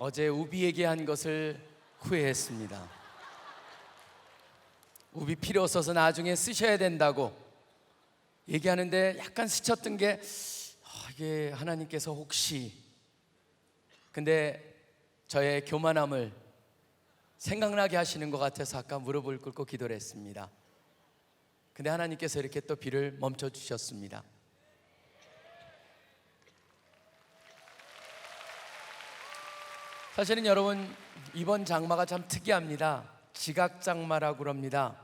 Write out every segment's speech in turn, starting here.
어제 우비에게 한 것을 후회했습니다. 우비 필요 없어서 나중에 쓰셔야 된다고 얘기하는데 약간 스쳤던 게 이게 하나님께서 혹시, 근데 저의 교만함을 생각나게 하시는 것 같아서 아까 무릎을 꿇고 기도를 했습니다. 근데 하나님께서 이렇게 또 비를 멈춰 주셨습니다. 사실은 여러분, 이번 장마가 참 특이합니다. 지각장마라고 그럽니다.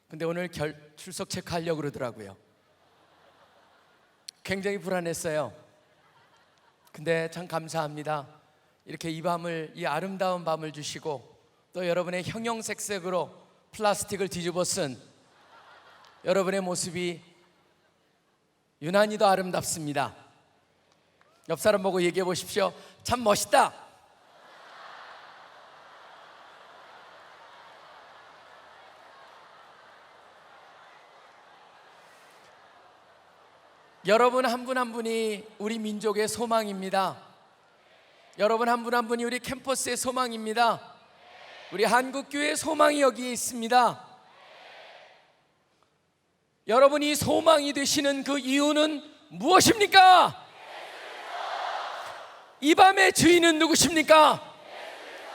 근데 오늘 출석 체크하려고 그러더라고요. 굉장히 불안했어요. 근데 참 감사합니다. 이렇게 이 아름다운 밤을 주시고 또 여러분의 형형색색으로 플라스틱을 뒤집어 쓴 여러분의 모습이 유난히도 아름답습니다. 옆 사람 보고 얘기해 보십시오. 참 멋있다. 여러분 한 분 한 분이 우리 민족의 소망입니다. 여러분 한 분 한 분이 우리 캠퍼스의 소망입니다. 우리 한국교회의 소망이 여기에 있습니다. 여러분이 소망이 되시는 그 이유는 무엇입니까? 이 밤의 주인은 누구십니까?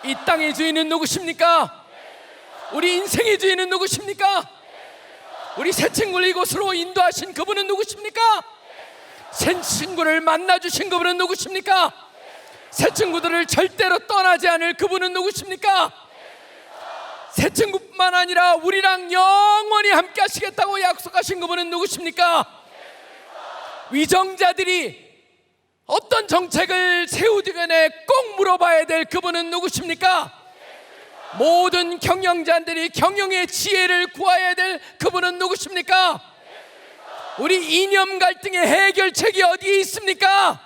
이 땅의 주인은 누구십니까? 우리 인생의 주인은 누구십니까? 우리 새 친구를 이곳으로 인도하신 그분은 누구십니까? 새 친구를 만나주신 그분은 누구십니까? 새 친구들을 절대로 떠나지 않을 그분은 누구십니까? 새 친구뿐만 아니라 우리랑 영원히 함께 하시겠다고 약속하신 그분은 누구십니까? 위정자들이 어떤 정책을 세우기 전에 꼭 물어봐야 될 그분은 누구십니까? 모든 경영자들이 경영의 지혜를 구해야 될 그분은 누구십니까? 우리 이념 갈등의 해결책이 어디에 있습니까?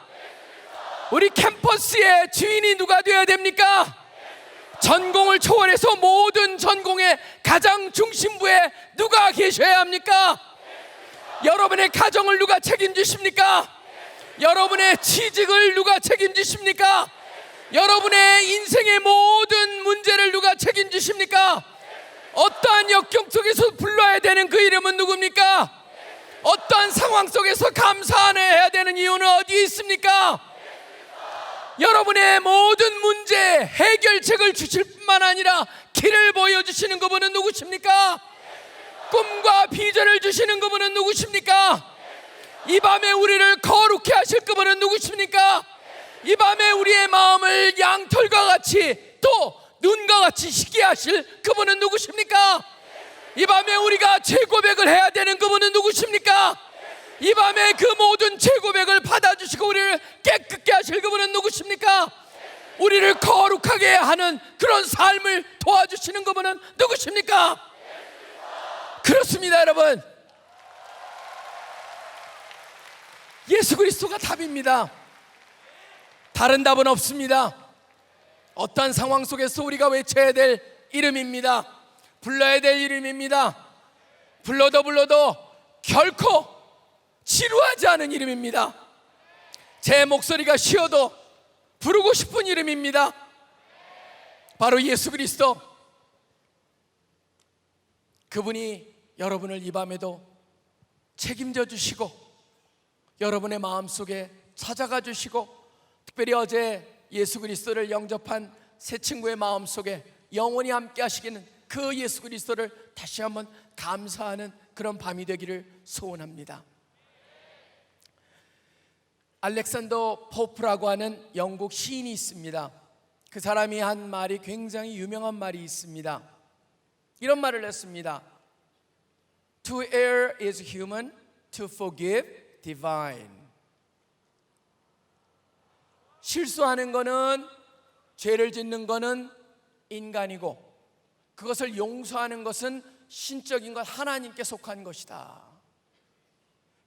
우리 캠퍼스의 주인이 누가 되어야 됩니까? 전공을 초월해서 모든 전공의 가장 중심부에 누가 계셔야 합니까? 여러분의 가정을 누가 책임지십니까? 여러분의 취직을 누가 책임지십니까? 여러분의 인생의 모든 문제를 누가 책임지십니까? 어떠한 역경 속에서 불러야 되는 그 이름은 누굽니까? 어떠한 상황 속에서 감사해야 되는 이유는 어디에 있습니까? 여러분의 모든 문제 해결책을 주실 뿐만 아니라 길을 보여주시는 그분은 누구십니까? 꿈과 비전을 주시는 그분은 누구십니까? 이 밤에 우리를 거룩해 하실 그분은 누구십니까? 이 밤에 우리의 마음을 양털과 같이 또 눈과 같이 희게 하실 그분은 누구십니까? 이 밤에 우리가 재고백을 해야 되는 그분은 누구십니까? 이 밤에 그 모든 재고백을 받아주시고 우리를 깨끗게 하실 그분은 누구십니까? 우리를 거룩하게 하는 그런 삶을 도와주시는 그분은 누구십니까? 그렇습니다, 여러분. 예수 그리스도가 답입니다. 다른 답은 없습니다. 어떠한 상황 속에서 우리가 외쳐야 될 이름입니다. 불러야 될 이름입니다. 불러도 결코 지루하지 않은 이름입니다. 제 목소리가 쉬어도 부르고 싶은 이름입니다. 바로 예수 그리스도. 그분이 여러분을 이 밤에도 책임져 주시고 여러분의 마음속에 찾아가 주시고 특별히 어제 예수 그리스도를 영접한 새 친구의 마음속에 영원히 함께 하시기는 그 예수 그리스도를 다시 한번 감사하는 그런 밤이 되기를 소원합니다. 알렉산더 포프라고 하는 영국 시인이 있습니다. 그 사람이 한 말이 굉장히 유명한 말이 있습니다. 이런 말을 했습니다. To err is human, to forgive divine. 실수하는 거는, 죄를 짓는 거는 인간이고 그것을 용서하는 것은 신적인 것, 하나님께 속한 것이다.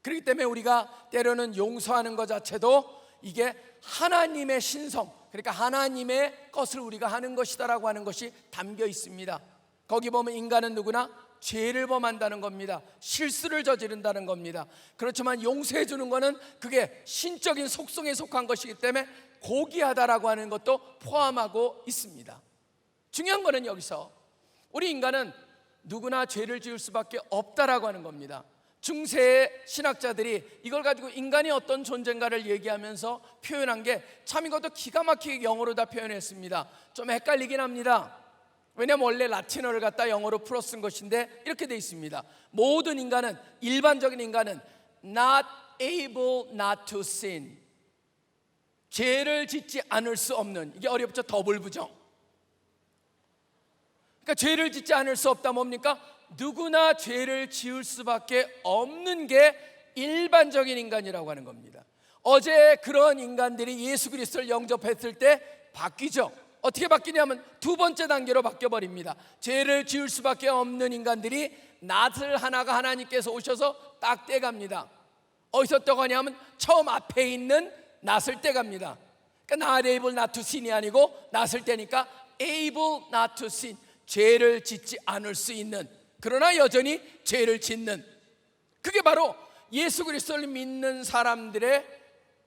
그렇기 때문에 우리가 때로는 용서하는 것 자체도 이게 하나님의 신성, 그러니까 하나님의 것을 우리가 하는 것이다라고 하는 것이 담겨 있습니다. 거기 보면 인간은 누구나 죄를 범한다는 겁니다. 실수를 저지른다는 겁니다. 그렇지만 용서해 주는 것은 그게 신적인 속성에 속한 것이기 때문에 고귀하다라고 하는 것도 포함하고 있습니다. 중요한 거는 여기서 우리 인간은 누구나 죄를 지을 수밖에 없다라고 하는 겁니다. 중세의 신학자들이 이걸 가지고 인간이 어떤 존재인가를 얘기하면서 표현한 게 참 이것도 기가 막히게 영어로 다 표현했습니다. 좀 헷갈리긴 합니다. 왜냐하면 원래 라틴어를 갖다 영어로 풀어 쓴 것인데 이렇게 돼 있습니다. 모든 인간은, 일반적인 인간은 not able not to sin, 죄를 짓지 않을 수 없는, 이게 어렵죠? 더블 부정. 그러니까 죄를 짓지 않을 수 없다 뭡니까? 누구나 죄를 지을 수밖에 없는 게 일반적인 인간이라고 하는 겁니다. 어제 그런 인간들이 예수 그리스도를 영접했을 때 바뀌죠. 어떻게 바뀌냐면 두 번째 단계로 바뀌어버립니다. 죄를 지을 수밖에 없는 인간들이 낫을 하나가 하나님께서 오셔서 딱 떼갑니다. 어디서 떼가냐면 처음 앞에 있는 낫을 떼갑니다. 그러니까 not able not to sin이 아니고 낫을 떼니까 able not to sin, 죄를 짓지 않을 수 있는, 그러나 여전히 죄를 짓는, 그게 바로 예수 그리스도를 믿는 사람들의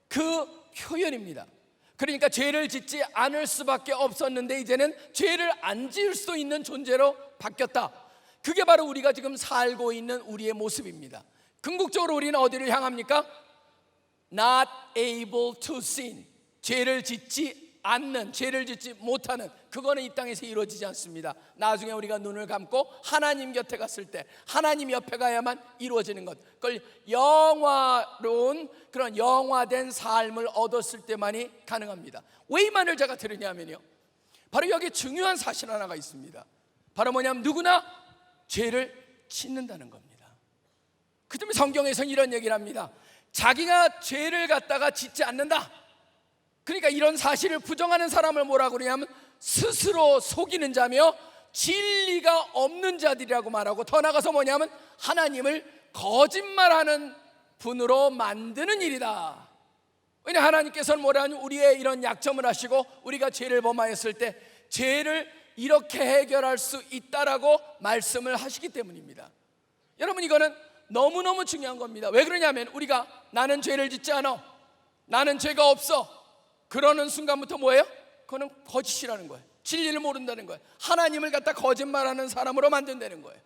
그 표현입니다. 그러니까 죄를 짓지 않을 수밖에 없었는데 이제는 죄를 안 지을 수 있는 존재로 바뀌었다. 그게 바로 우리가 지금 살고 있는 우리의 모습입니다. 궁극적으로 우리는 어디를 향합니까? Not able to sin, 죄를 짓지 않는, 죄를 짓지 못하는, 그거는 이 땅에서 이루어지지 않습니다. 나중에 우리가 눈을 감고 하나님 곁에 갔을 때, 하나님 옆에 가야만 이루어지는 것, 그걸 영화로운 그런 영화된 삶을 얻었을 때만이 가능합니다. 왜 이 말을 제가 들으냐면요, 바로 여기 중요한 사실 하나가 있습니다. 바로 뭐냐면 누구나 죄를 짓는다는 겁니다. 그 때문에 성경에서는 이런 얘기를 합니다. 자기가 죄를 갖다가 짓지 않는다. 그러니까 이런 사실을 부정하는 사람을 뭐라고 그러냐면 스스로 속이는 자며 진리가 없는 자들이라고 말하고, 더 나아가서 뭐냐면 하나님을 거짓말하는 분으로 만드는 일이다. 왜냐, 하나님께서는 뭐라냐면 우리의 이런 약점을 아시고 우리가 죄를 범하였을 때 죄를 이렇게 해결할 수 있다라고 말씀을 하시기 때문입니다. 여러분, 이거는 너무너무 중요한 겁니다. 왜 그러냐면 우리가 나는 죄를 짓지 않아, 나는 죄가 없어, 그러는 순간부터 뭐예요? 그거는 거짓이라는 거예요. 진리를 모른다는 거예요. 하나님을 갖다 거짓말하는 사람으로 만든다는 거예요.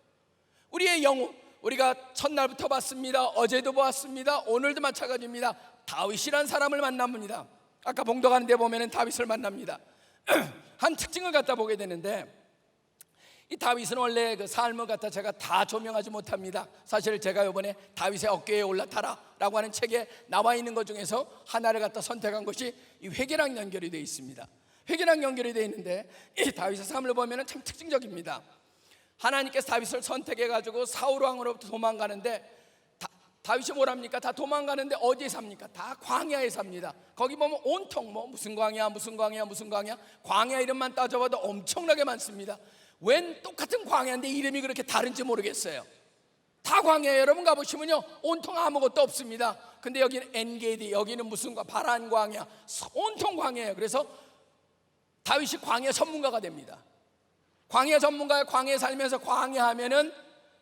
우리의 영혼, 우리가 첫날부터 봤습니다. 어제도 보았습니다. 오늘도 마찬가지입니다. 다윗이란 사람을 만납니다. 아까 봉독하는 데 보면은 다윗을 만납니다. 한 특징을 갖다 보게 되는데, 이 다윗은 원래 그 삶을 갖다 제가 다 조명하지 못합니다. 사실 제가 이번에 다윗의 어깨에 올라타라 라고 하는 책에 나와 있는 것 중에서 하나를 갖다 선택한 것이 이 회개랑 연결이 되어 있습니다. 회개랑 연결이 되어 있는데 이 다윗의 삶을 보면 참 특징적입니다. 하나님께서 다윗을 선택해 가지고 사울 왕으로부터 도망가는데, 다윗이 뭐랍니까? 다 도망가는데 어디에 삽니까? 다 광야에 삽니다. 거기 보면 온통 뭐 무슨 광야, 무슨 광야, 무슨 광야, 광야 이름만 따져봐도 엄청나게 많습니다. 웬 똑같은 광야인데 이름이 그렇게 다른지 모르겠어요. 다 광야에 여러분 가보시면요, 온통 아무것도 없습니다. 근데 여기는 엔게디, 여기는 무슨 바란 광야, 온통 광야예요. 그래서 다윗이 광야 전문가가 됩니다. 광야 전문가, 광야에 살면서 광야 하면은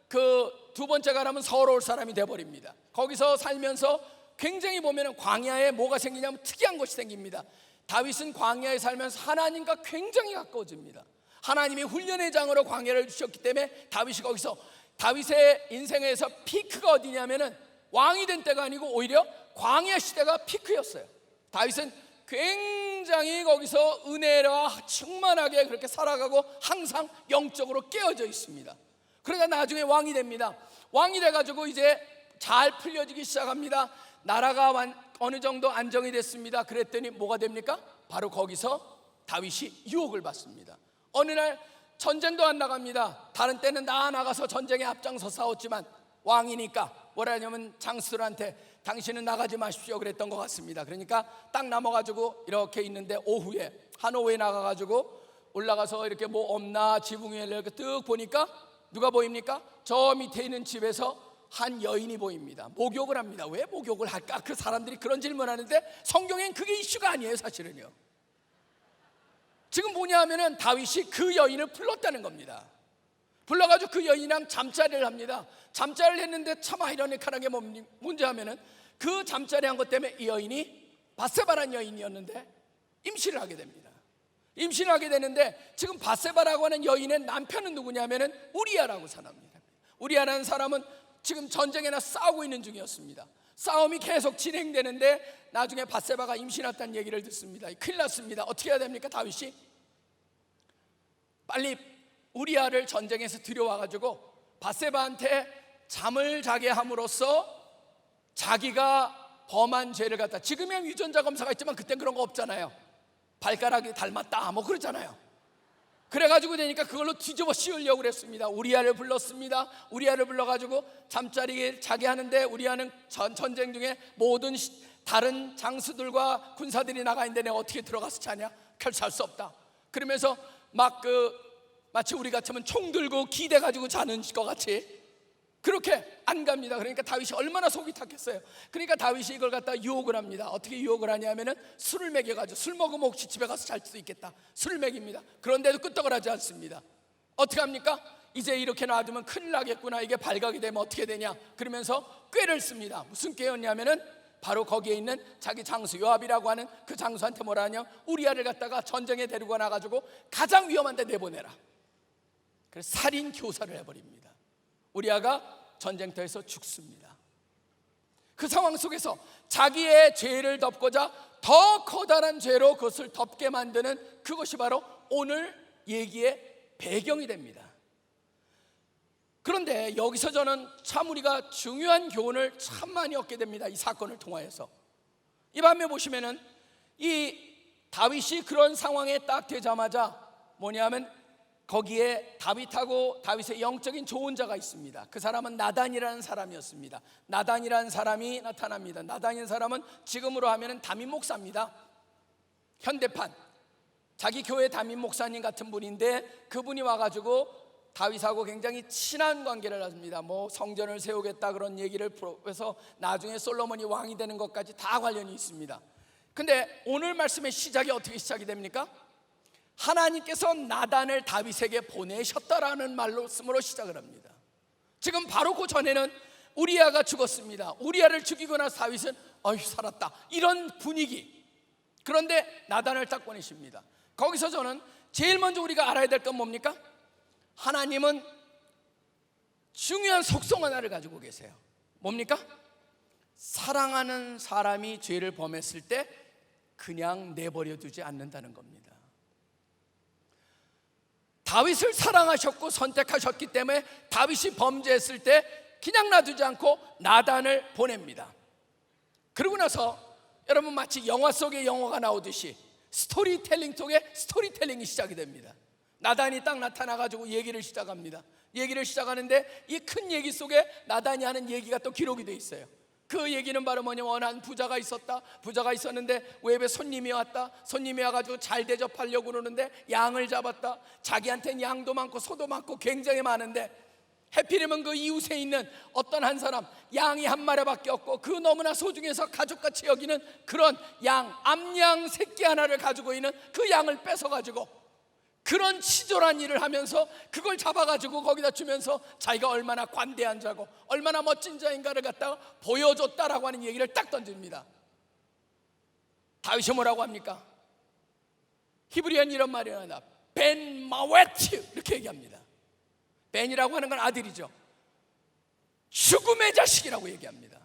그 두 번째 가라면 서러울 사람이 돼버립니다. 거기서 살면서 굉장히 보면은 광야에 뭐가 생기냐면 특이한 것이 생깁니다. 다윗은 광야에 살면서 하나님과 굉장히 가까워집니다. 하나님이 훈련의 장으로 광야를 주셨기 때문에 다윗이 거기서, 다윗의 인생에서 피크가 어디냐면은 왕이 된 때가 아니고 오히려 광야 시대가 피크였어요. 다윗은 굉장히 거기서 은혜와 충만하게 그렇게 살아가고 항상 영적으로 깨어져 있습니다. 그러다 나중에 왕이 됩니다. 왕이 돼가지고 이제 잘 풀려지기 시작합니다. 나라가 어느 정도 안정이 됐습니다. 그랬더니 뭐가 됩니까? 바로 거기서 다윗이 유혹을 받습니다. 어느 날 전쟁도 안 나갑니다. 다른 때는 다 나가서 전쟁에 앞장서 싸웠지만 왕이니까 뭐라 하냐면 장수들한테 당신은 나가지 마십시오 그랬던 것 같습니다. 그러니까 딱 남아가지고 이렇게 있는데 오후에 한 오후에 나가가지고 올라가서 이렇게 뭐 없나 지붕 위에 이렇게 뜩 보니까 누가 보입니까? 저 밑에 있는 집에서 한 여인이 보입니다. 목욕을 합니다. 왜 목욕을 할까? 그 사람들이 그런 질문하는데 성경엔 그게 이슈가 아니에요. 사실은요. 지금 뭐냐 하면은 다윗이 그 여인을 불렀다는 겁니다. 불러가지고 그 여인이랑 잠자리를 합니다. 잠자리를 했는데 참 아이러니컬한 게 뭔지 하면은 그 잠자리 한 것 때문에 이 여인이 바세바란 여인이었는데 임신을 하게 됩니다. 임신을 하게 되는데 지금 바세바라고 하는 여인의 남편은 누구냐면은 우리아라고 사람입니다. 우리아라는 사람은 지금 전쟁에나 싸우고 있는 중이었습니다. 싸움이 계속 진행되는데 나중에 바세바가 임신했다는 얘기를 듣습니다. 큰일 났습니다. 어떻게 해야 됩니까? 다윗이 빨리 우리아를 전쟁에서 들여와가지고 바세바한테 잠을 자게 함으로써 자기가 범한 죄를 갖다, 지금은 유전자 검사가 있지만 그땐 그런 거 없잖아요. 발가락이 닮았다 뭐 그러잖아요. 그래가지고 되니까 그걸로 뒤집어 씌우려고 그랬습니다. 우리아를 불렀습니다. 우리아를 불러가지고 잠자리에 자게 하는데 우리아는 전쟁 중에 모든 다른 장수들과 군사들이 나가 있는데 내가 어떻게 들어가서 자냐? 결사할 수 없다. 그러면서 마치 우리 같으면 총 들고 기대가지고 자는 것 같이 그렇게 안 갑니다. 그러니까 다윗이 얼마나 속이 탔겠어요. 그러니까 다윗이 이걸 갖다 유혹을 합니다. 어떻게 유혹을 하냐면은 술을 먹여가지고, 술 먹으면 혹시 집에 가서 잘 수도 있겠다, 술을 먹입니다. 그런데도 끄떡을 하지 않습니다. 어떻게 합니까? 이제 이렇게 놔두면 큰일 나겠구나, 이게 발각이 되면 어떻게 되냐, 그러면서 꾀를 씁니다. 무슨 꾀였냐면은 바로 거기에 있는 자기 장수 요압이라고 하는 그 장수한테 뭐라 하냐, 우리아를 갖다가 전쟁에 데리고 나가지고 가장 위험한 데 내보내라. 그래서 살인 교사를 해버립니다. 우리아가 전쟁터에서 죽습니다. 그 상황 속에서 자기의 죄를 덮고자 더 커다란 죄로 그것을 덮게 만드는 그것이 바로 오늘 얘기의 배경이 됩니다. 그런데 여기서 저는 참 우리가 중요한 교훈을 참 많이 얻게 됩니다. 이 사건을 통하여서. 이 밤에 보시면은 이 다윗이 그런 상황에 딱 되자마자 뭐냐면 거기에 다윗하고 다윗의 영적인 조언자가 있습니다. 그 사람은 나단이라는 사람이었습니다. 나단이라는 사람이 나타납니다. 나단이라는 사람은 지금으로 하면은 담임 목사입니다. 현대판 자기 교회 담임 목사님 같은 분인데 그분이 와가지고 다윗하고 굉장히 친한 관계를 가집니다. 뭐 성전을 세우겠다 그런 얘기를 해서 나중에 솔로몬이 왕이 되는 것까지 다 관련이 있습니다. 근데 오늘 말씀의 시작이 어떻게 시작이 됩니까? 하나님께서 나단을 다윗에게 보내셨다라는 말씀으로 시작을 합니다. 지금 바로 그 전에는 우리아가 죽었습니다. 우리아를 죽이고 나서 다윗은 어휴 살았다 이런 분위기. 그런데 나단을 딱 보내십니다. 거기서 저는 제일 먼저 우리가 알아야 될 건 뭡니까? 하나님은 중요한 속성 하나를 가지고 계세요. 뭡니까? 사랑하는 사람이 죄를 범했을 때 그냥 내버려 두지 않는다는 겁니다. 다윗을 사랑하셨고 선택하셨기 때문에 다윗이 범죄했을 때 그냥 놔두지 않고 나단을 보냅니다. 그러고 나서 여러분 마치 영화 속의 영화가 나오듯이 스토리텔링 속에 스토리텔링이 시작이 됩니다. 나단이 딱 나타나가지고 얘기를 시작합니다. 얘기를 시작하는데 이 큰 얘기 속에 나단이 하는 얘기가 또 기록이 돼 있어요. 그 얘기는 바로 뭐냐면 한 부자가 있었다. 부자가 있었는데 외부에 손님이 왔다. 손님이 와가지고 잘 대접하려고 그러는데 양을 잡았다. 자기한테는 양도 많고 소도 많고 굉장히 많은데 해필이면 그 이웃에 있는 어떤 한 사람 양이 한 마리밖에 없고 그 너무나 소중해서 가족같이 여기는 그런 양, 암양 새끼 하나를 가지고 있는 그 양을 뺏어가지고 그런 치졸한 일을 하면서 그걸 잡아가지고 거기다 주면서 자기가 얼마나 관대한 자고 얼마나 멋진 자인가를 갖다가 보여줬다라고 하는 얘기를 딱 던집니다. 다윗이 뭐라고 합니까? 히브리어는 이런 말이 하나, 벤 마웨트 이렇게 얘기합니다. 벤이라고 하는 건 아들이죠. 죽음의 자식이라고 얘기합니다.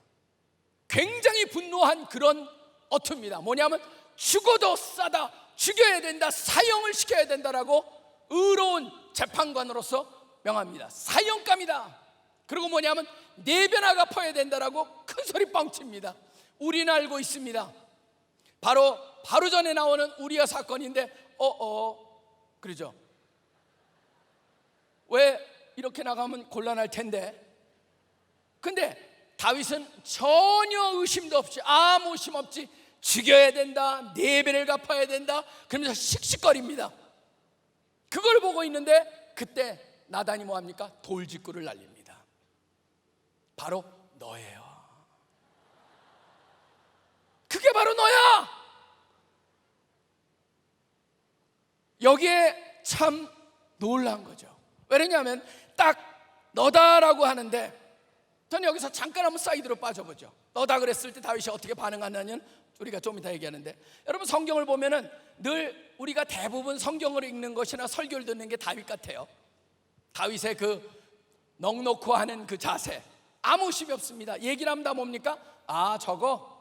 굉장히 분노한 그런 어투입니다. 뭐냐면 죽어도 싸다, 죽여야 된다, 사형을 시켜야 된다라고 의로운 재판관으로서 명합니다. 사형감이다. 그리고 뭐냐면 내배나 갚아야 된다라고 큰 소리 뻥칩니다. 우리는 알고 있습니다. 바로 전에 나오는 우리아 사건인데 그러죠. 왜 이렇게 나가면 곤란할 텐데. 근데 다윗은 전혀 의심도 없이 아무 의심 없이 죽여야 된다, 네 배를 갚아야 된다 그러면서 씩씩거립니다. 그걸 보고 있는데 그때 나단이 뭐합니까? 돌직구를 날립니다. 바로 너예요. 그게 바로 너야. 여기에 참 놀란 거죠. 왜냐하면 딱 너다라고 하는데 저는 여기서 잠깐 한번 사이드로 빠져보죠. 너다 그랬을 때 다윗이 어떻게 반응하느냐는 우리가 좀 이따 얘기하는데, 여러분 성경을 보면은 늘 우리가 대부분 성경을 읽는 것이나 설교를 듣는 게 다윗 같아요. 다윗의 그 넉넉고 하는 그 자세, 아무 의심이 없습니다. 얘기를 하면 다 뭡니까? 아, 저거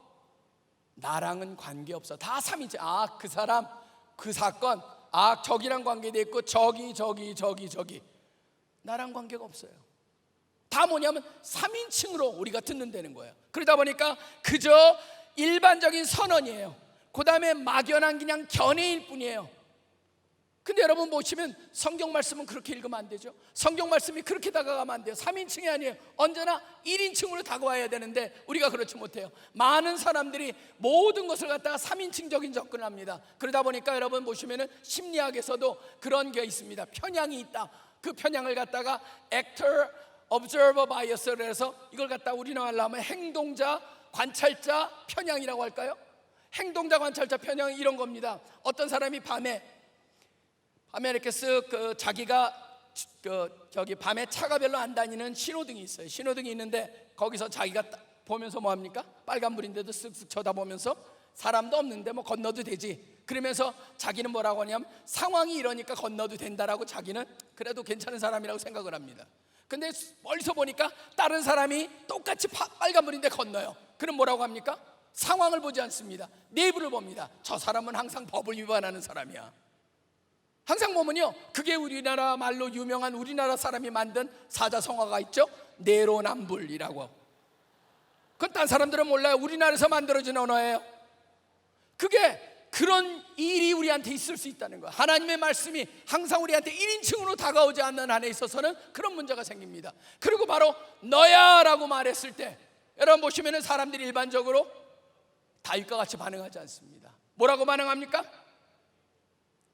나랑은 관계없어. 다 삼위일체. 아, 그 사람, 그 사건, 아, 저기랑 관계돼 있고 저기 나랑 관계가 없어요. 다 뭐냐면 3인칭으로 우리가 듣는다는 거예요. 그러다 보니까 그저 일반적인 선언이에요. 그 다음에 막연한 그냥 견해일 뿐이에요. 근데 여러분 보시면 성경 말씀은 그렇게 읽으면 안 되죠. 성경 말씀이 그렇게 다가가면 안 돼요. 3인칭이 아니에요. 언제나 1인칭으로 다가와야 되는데 우리가 그렇지 못해요. 많은 사람들이 모든 것을 갖다가 3인칭적인 접근을 합니다. 그러다 보니까 여러분 보시면은 심리학에서도 그런 게 있습니다. 편향이 있다. 그 편향을 갖다가 actor observer bias를 해서 이걸 갖다 우리나라로 하면 행동자 관찰자 편향이라고 할까요? 행동자 관찰자 편향은 이런 겁니다. 어떤 사람이 밤에 이렇게 쓱 자기가 저기 밤에 차가 별로 안 다니는 신호등이 있어요. 신호등이 있는데 거기서 자기가 보면서 뭐 합니까? 빨간불인데도 쓱쓱 쳐다보면서 사람도 없는데 뭐 건너도 되지. 그러면서 자기는 뭐라고 하냐면 상황이 이러니까 건너도 된다라고 자기는 그래도 괜찮은 사람이라고 생각을 합니다. 근데 멀리서 보니까 다른 사람이 똑같이 빨간불인데 건너요. 그럼 뭐라고 합니까? 상황을 보지 않습니다. 내부를 봅니다. 저 사람은 항상 법을 위반하는 사람이야. 항상 보면요, 그게 우리나라 말로 유명한 우리나라 사람이 만든 사자성어가 있죠. 내로남불이라고. 그건 딴 사람들은 몰라요. 우리나라에서 만들어진 언어예요. 그게 그런 일이 우리한테 있을 수 있다는 거예요. 하나님의 말씀이 항상 우리한테 1인칭으로 다가오지 않는 한에 있어서는 그런 문제가 생깁니다. 그리고 바로 너야 라고 말했을 때 여러분 보시면은 사람들이 일반적으로 다윗과 같이 반응하지 않습니다. 뭐라고 반응합니까?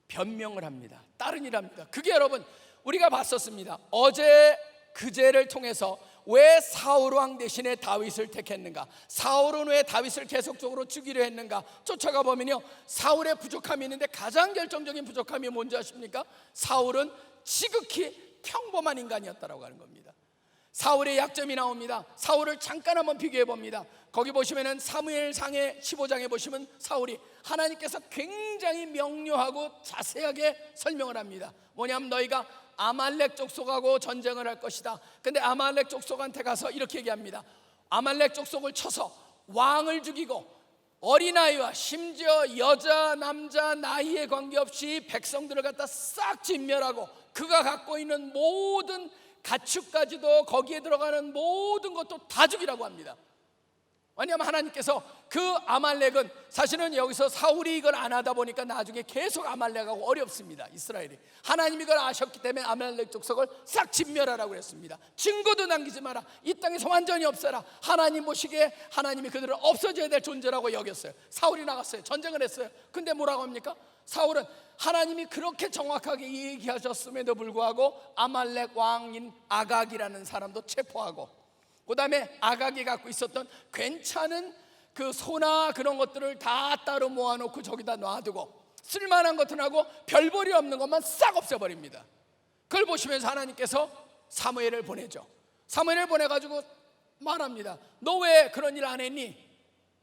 변명을 합니다. 다른 일 합니다. 그게 여러분 우리가 봤었습니다. 어제 그제를 통해서 왜 사울왕 대신에 다윗을 택했는가, 사울은 왜 다윗을 계속적으로 죽이려 했는가 쫓아가 보면요, 사울의 부족함이 있는데 가장 결정적인 부족함이 뭔지 아십니까? 사울은 지극히 평범한 인간이었다라고 하는 겁니다. 사울의 약점이 나옵니다. 사울을 잠깐 한번 비교해 봅니다. 거기 보시면은 사무엘상의 15장에 보시면 사울이 하나님께서 굉장히 명료하고 자세하게 설명을 합니다. 뭐냐면 너희가 아말렉 족속하고 전쟁을 할 것이다. 근데 아말렉 족속한테 가서 이렇게 얘기합니다. 아말렉 족속을 쳐서 왕을 죽이고 어린아이와 심지어 여자 남자 나이에 관계없이 백성들을 갖다 싹 진멸하고 그가 갖고 있는 모든 가축까지도 거기에 들어가는 모든 것도 다 죽이라고 합니다. 왜냐하면 하나님께서 그 아말렉은 사실은 여기서 사울이 이걸 안 하다 보니까 나중에 계속 아말렉하고 어렵습니다. 이스라엘이 하나님이 이걸 아셨기 때문에 아말렉 족속을 싹 진멸하라고 그랬습니다. 증거도 남기지 마라. 이 땅에서 완전히 없애라. 하나님 보시기에 하나님이 그들을 없어져야 될 존재라고 여겼어요. 사울이 나갔어요. 전쟁을 했어요. 근데 뭐라고 합니까? 사울은 하나님이 그렇게 정확하게 얘기하셨음에도 불구하고 아말렉 왕인 아각이라는 사람도 체포하고 그 다음에 아각이 갖고 있었던 괜찮은 그 소나 그런 것들을 다 따로 모아놓고 저기다 놔두고 쓸만한 것들하고 별볼이 없는 것만 싹 없애버립니다. 그걸 보시면서 하나님께서 사무엘을 보내죠. 사무엘을 보내가지고 말합니다. 너 왜 그런 일 안 했니?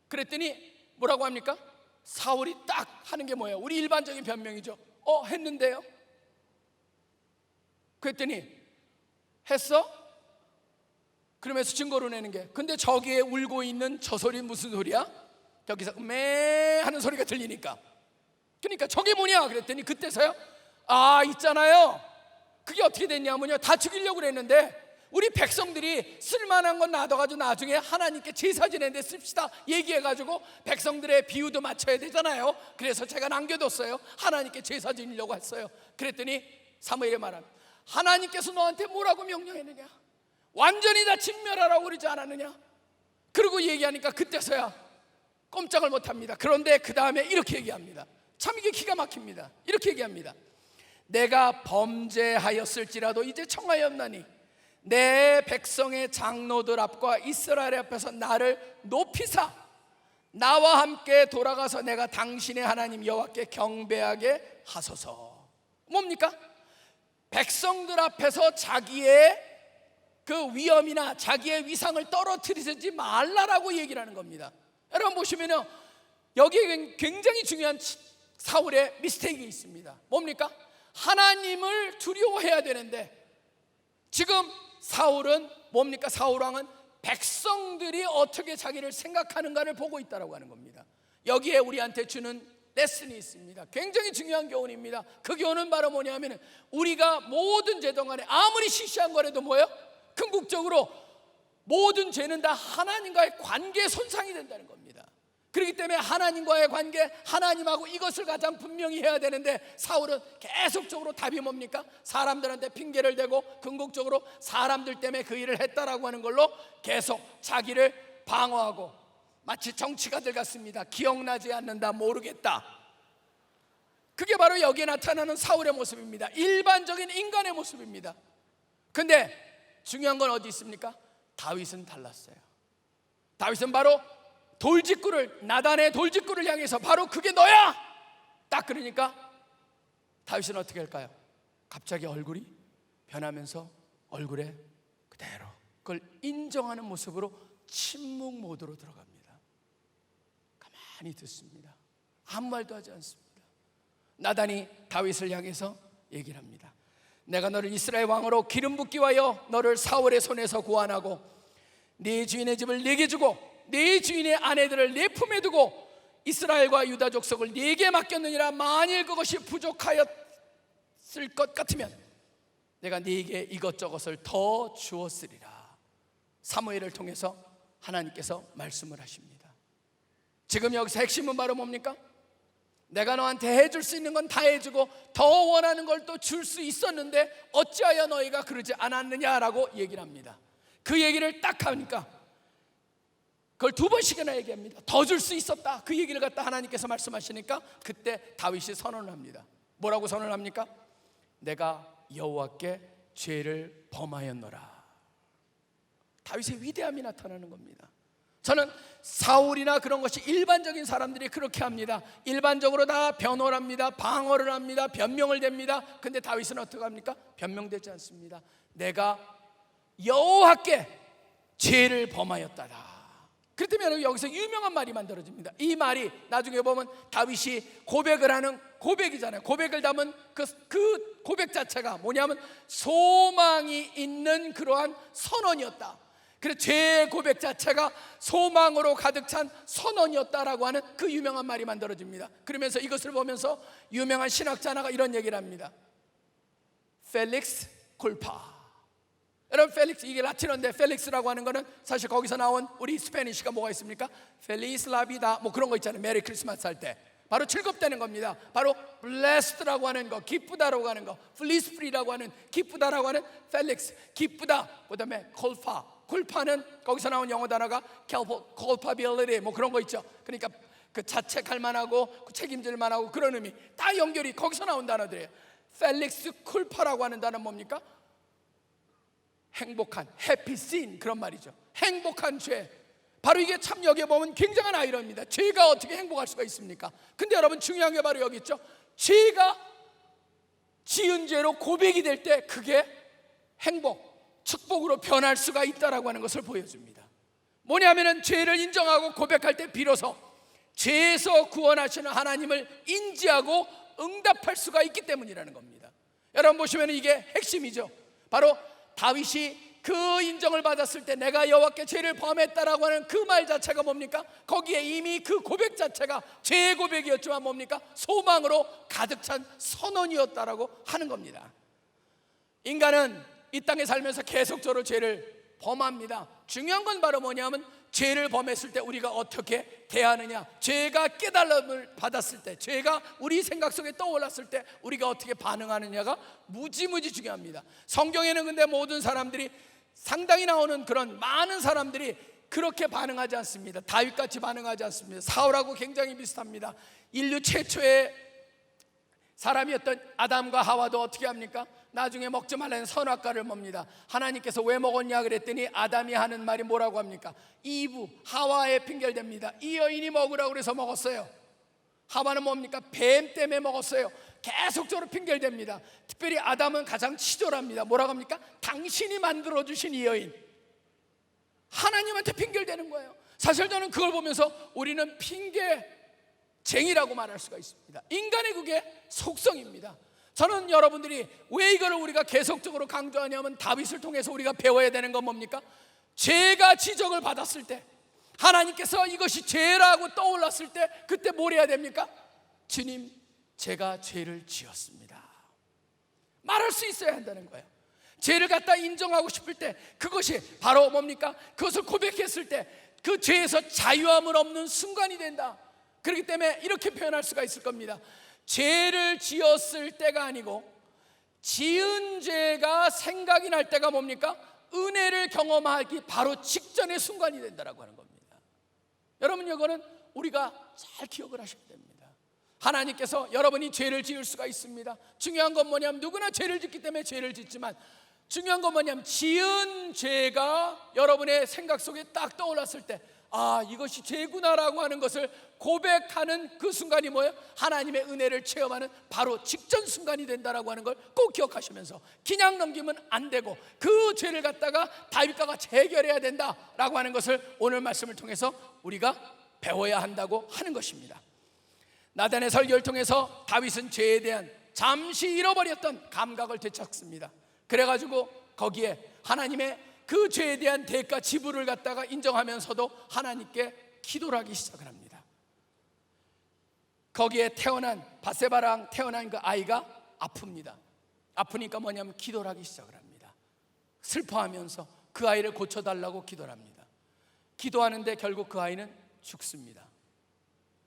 그랬더니 뭐라고 합니까? 사울이 딱 하는 게 뭐예요? 우리 일반적인 변명이죠. 했는데요? 그랬더니 했어? 그러면서 증거를 내는 게, 근데 저기에 울고 있는 저 소리 무슨 소리야? 저기서 매 하는 소리가 들리니까, 그러니까 저게 뭐냐 그랬더니 그때서요, 있잖아요, 그게 어떻게 됐냐면요, 다 죽이려고 그랬는데 우리 백성들이 쓸만한 건 놔둬가지고 나중에 하나님께 제사 지내는데 씁시다 얘기해가지고 백성들의 비유도 맞춰야 되잖아요. 그래서 제가 남겨뒀어요. 하나님께 제사 지내려고 했어요. 그랬더니 사무엘이 말합니다. 하나님께서 너한테 뭐라고 명령했느냐? 완전히 다 진멸하라고 그러지 않았느냐? 그러고 얘기하니까 그때서야 꼼짝을 못합니다. 그런데 그 다음에 이렇게 얘기합니다. 참 이게 기가 막힙니다. 이렇게 얘기합니다. 내가 범죄하였을지라도 이제 청하였나니 내 백성의 장로들 앞과 이스라엘 앞에서 나를 높이사 나와 함께 돌아가서 내가 당신의 하나님 여호와께 경배하게 하소서. 뭡니까? 백성들 앞에서 자기의 그 위험이나 자기의 위상을 떨어뜨리지 말라라고 얘기를 하는 겁니다. 여러분 보시면요, 여기에 굉장히 중요한 사울의 미스테이크가 있습니다. 뭡니까? 하나님을 두려워해야 되는데 지금 사울은 뭡니까? 사울 왕은 백성들이 어떻게 자기를 생각하는가를 보고 있다고 하는 겁니다. 여기에 우리한테 주는 레슨이 있습니다. 굉장히 중요한 교훈입니다. 그 교훈은 바로 뭐냐면 우리가 모든 죄 동안에 아무리 시시한 거라도 뭐예요? 궁극적으로 모든 죄는 다 하나님과의 관계 손상이 된다는 겁니다. 그렇기 때문에 하나님과의 관계, 하나님하고 이것을 가장 분명히 해야 되는데 사울은 계속적으로 답이 뭡니까? 사람들한테 핑계를 대고 궁극적으로 사람들 때문에 그 일을 했다라고 하는 걸로 계속 자기를 방어하고 마치 정치가들 같습니다. 기억나지 않는다, 모르겠다. 그게 바로 여기에 나타나는 사울의 모습입니다. 일반적인 인간의 모습입니다. 근데 중요한 건 어디 있습니까? 다윗은 달랐어요. 다윗은 바로 돌직구를, 나단의 돌직구를 향해서 바로 그게 너야! 딱 그러니까 다윗은 어떻게 할까요? 갑자기 얼굴이 변하면서 얼굴에 그대로 그걸 인정하는 모습으로 침묵 모드로 들어갑니다. 가만히 듣습니다. 아무 말도 하지 않습니다. 나단이 다윗을 향해서 얘기를 합니다. 내가 너를 이스라엘 왕으로 기름 붓기 위하여 너를 사울의 손에서 구원하고 네 주인의 집을 네게 주고 네 주인의 아내들을 네 품에 두고 이스라엘과 유다 족속을 네게 맡겼느니라. 만일 그것이 부족하였을 것 같으면 내가 네게 이것저것을 더 주었으리라. 사무엘을 통해서 하나님께서 말씀을 하십니다. 지금 여기서 핵심은 바로 뭡니까? 내가 너한테 해줄 수 있는 건 다 해주고 더 원하는 걸 또 줄 수 있었는데 어찌하여 너희가 그러지 않았느냐라고 얘기를 합니다. 그 얘기를 딱 하니까 그걸 두 번씩이나 얘기합니다. 더 줄 수 있었다. 그 얘기를 갖다 하나님께서 말씀하시니까 그때 다윗이 선언을 합니다. 뭐라고 선언을 합니까? 내가 여호와께 죄를 범하였노라. 다윗의 위대함이 나타나는 겁니다. 저는 사울이나 그런 것이 일반적인 사람들이 그렇게 합니다. 일반적으로 다 변호를 합니다. 방어를 합니다. 변명을 댑니다. 근데 다윗은 어떻게 합니까? 변명되지 않습니다. 내가 여호와께 죄를 범하였다라. 그렇기 때문에 여기서 유명한 말이 만들어집니다. 이 말이 나중에 보면 다윗이 고백을 하는 고백이잖아요. 고백을 담은 그 고백 자체가 뭐냐면 소망이 있는 그러한 선언이었다. 그래서 죄의 고백 자체가 소망으로 가득 찬 선언이었다라고 하는 그 유명한 말이 만들어집니다. 그러면서 이것을 보면서 유명한 신학자 하나가 이런 얘기를 합니다. 펠릭스 쿨파. 여러분, 펠릭스, 이게 라틴어인데 펠릭스라고 하는 거는 사실 거기서 나온 우리 스페니쉬가 뭐가 있습니까? 펠리스 라비다 뭐 그런 거 있잖아요. 메리 크리스마스 할 때 바로 즐겁다는 겁니다. 바로 blessed라고 하는 거, 기쁘다라고 하는 거, blissful이라고 하는 기쁘다라고 하는 펠릭스, 기쁘다. 그 다음에 콜파, 콜파는 거기서 나온 영어 단어가 culpability 뭐 그런 거 있죠. 그러니까 그 자책할 만하고 책임질 만하고 그런 의미 다 연결이 거기서 나온 단어들이에요. 펠릭스 쿨파라고 하는 단어는 뭡니까? 행복한, 해피 씬 그런 말이죠. 행복한 죄. 바로 이게 참 여기에 보면 굉장한 아이러니입니다. 죄가 어떻게 행복할 수가 있습니까? 근데 여러분 중요한 게 바로 여기 있죠. 죄가 지은 죄로 고백이 될 때 그게 행복, 축복으로 변할 수가 있다라고 하는 것을 보여줍니다. 뭐냐면은 죄를 인정하고 고백할 때 비로소 죄에서 구원하시는 하나님을 인지하고 응답할 수가 있기 때문이라는 겁니다. 여러분 보시면 이게 핵심이죠. 바로 다윗이 그 인정을 받았을 때 내가 여호와께 죄를 범했다라고 하는 그 말 자체가 뭡니까? 거기에 이미 그 고백 자체가 죄의 고백이었지만 뭡니까? 소망으로 가득 찬 선언이었다라고 하는 겁니다. 인간은 이 땅에 살면서 계속적으로 죄를 범합니다. 중요한 건 바로 뭐냐면 죄를 범했을 때 우리가 어떻게 대하느냐, 죄가 깨달음을 받았을 때, 죄가 우리 생각 속에 떠올랐을 때 우리가 어떻게 반응하느냐가 무지무지 중요합니다. 성경에는 근데 모든 사람들이 상당히 나오는 그런 많은 사람들이 그렇게 반응하지 않습니다. 다윗같이 반응하지 않습니다. 사울하고 굉장히 비슷합니다. 인류 최초의 사람이었던 아담과 하와도 어떻게 합니까? 나중에 먹지 말라는 선악과를 뭡니다. 하나님께서 왜 먹었냐 그랬더니 아담이 하는 말이 뭐라고 합니까? 이브, 하와에 핑계를 댑니다. 이 여인이 먹으라고 그래서 먹었어요. 하와는 뭡니까? 뱀 때문에 먹었어요. 계속적으로 핑계를 댑니다. 특별히 아담은 가장 치졸합니다. 뭐라고 합니까? 당신이 만들어주신 이 여인, 하나님한테 핑계를 대는 거예요. 사실 저는 그걸 보면서 우리는 핑계쟁이라고 말할 수가 있습니다. 인간의 그게 속성입니다. 저는 여러분들이 왜 이걸 우리가 계속적으로 강조하냐면, 다윗을 통해서 우리가 배워야 되는 건 뭡니까? 죄가 지적을 받았을 때, 하나님께서 이것이 죄라고 떠올랐을 때, 그때 뭘 해야 됩니까? 주님, 제가 죄를 지었습니다. 말할 수 있어야 한다는 거예요. 죄를 갖다 인정하고 싶을 때, 그것이 바로 뭡니까? 그것을 고백했을 때 그 죄에서 자유함을 얻는 순간이 된다. 그렇기 때문에 이렇게 표현할 수가 있을 겁니다. 죄를 지었을 때가 아니고 지은 죄가 생각이 날 때가 뭡니까? 은혜를 경험하기 바로 직전의 순간이 된다라고 하는 겁니다. 여러분, 이거는 우리가 잘 기억을 하셔야 됩니다. 하나님께서 여러분이 죄를 지을 수가 있습니다. 중요한 건 뭐냐면, 누구나 죄를 짓기 때문에 죄를 짓지만, 중요한 건 뭐냐면 지은 죄가 여러분의 생각 속에 딱 떠올랐을 때, 아, 이것이 죄구나라고 하는 것을 고백하는 그 순간이 뭐예요? 하나님의 은혜를 체험하는 바로 직전 순간이 된다라고 하는 걸 꼭 기억하시면서, 그냥 넘기면 안 되고 그 죄를 갖다가 다윗과 같이 해결해야 된다라고 하는 것을 오늘 말씀을 통해서 우리가 배워야 한다고 하는 것입니다. 나단의 설교를 통해서 다윗은 죄에 대한 잠시 잃어버렸던 감각을 되찾습니다. 그래가지고 거기에 하나님의 그 죄에 대한 대가 지불을 갖다가 인정하면서도 하나님께 기도를 하기 시작을 합니다. 거기에 태어난 바세바랑 태어난 그 아이가 아픕니다. 아프니까 뭐냐면 기도를 하기 시작을 합니다. 슬퍼하면서 그 아이를 고쳐달라고 기도를 합니다. 기도하는데 결국 그 아이는 죽습니다.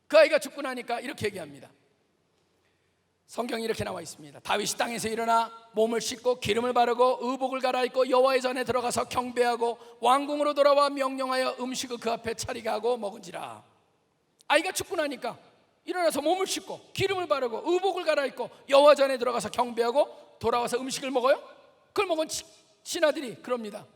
그 아이가 죽고 나니까 이렇게 얘기합니다. 성경이 이렇게 나와 있습니다. 다윗이 땅에서 일어나 몸을 씻고 기름을 바르고 의복을 갈아입고 여호와의 전에 들어가서 경배하고 왕궁으로 돌아와 명령하여 음식을 그 앞에 차리게 하고 먹은지라. 아이가 죽고 나니까 일어나서 몸을 씻고 기름을 바르고 의복을 갈아입고 여호와 전에 들어가서 경배하고 돌아와서 음식을 먹어요. 그걸 먹은 신하들이 그럽니다.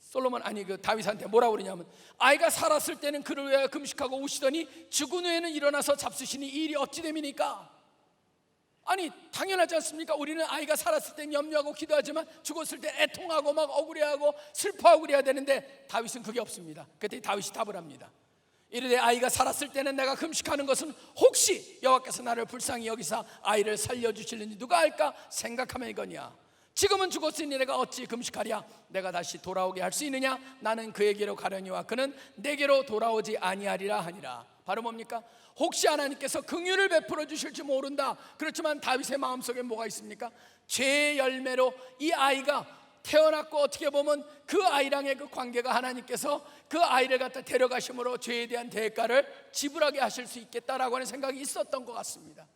솔로몬, 아니 그 다윗한테 뭐라고 그러냐면, 아이가 살았을 때는 그를 위하여 금식하고 우시더니 죽은 후에는 일어나서 잡수시니 이 일이 어찌 됨이니까? 아니, 당연하지 않습니까? 우리는 아이가 살았을 땐 염려하고 기도하지만 죽었을 때 애통하고 막 억울해하고 슬퍼하고 그래야 되는데 다윗은 그게 없습니다. 그때 다윗이 답을 합니다. 이르되 아이가 살았을 때는 내가 금식하는 것은 혹시 여호와께서 나를 불쌍히 여기사 아이를 살려주실는지 누가 알까 생각하며 이거냐. 지금은 죽었으니 내가 어찌 금식하랴. 내가 다시 돌아오게 할 수 있느냐. 나는 그에게로 가려니와 그는 내게로 돌아오지 아니하리라 하니라. 바로 뭡니까? 혹시 하나님께서 긍휼을 베풀어 주실지 모른다. 그렇지만 다윗의 마음속에 뭐가 있습니까? 죄의 열매로 이 아이가 태어났고, 어떻게 보면 그 아이랑의 그 관계가 하나님께서 그 아이를 갖다 데려가심으로 죄에 대한 대가를 지불하게 하실 수 있겠다라고 하는 생각이 있었던 것 같습니다.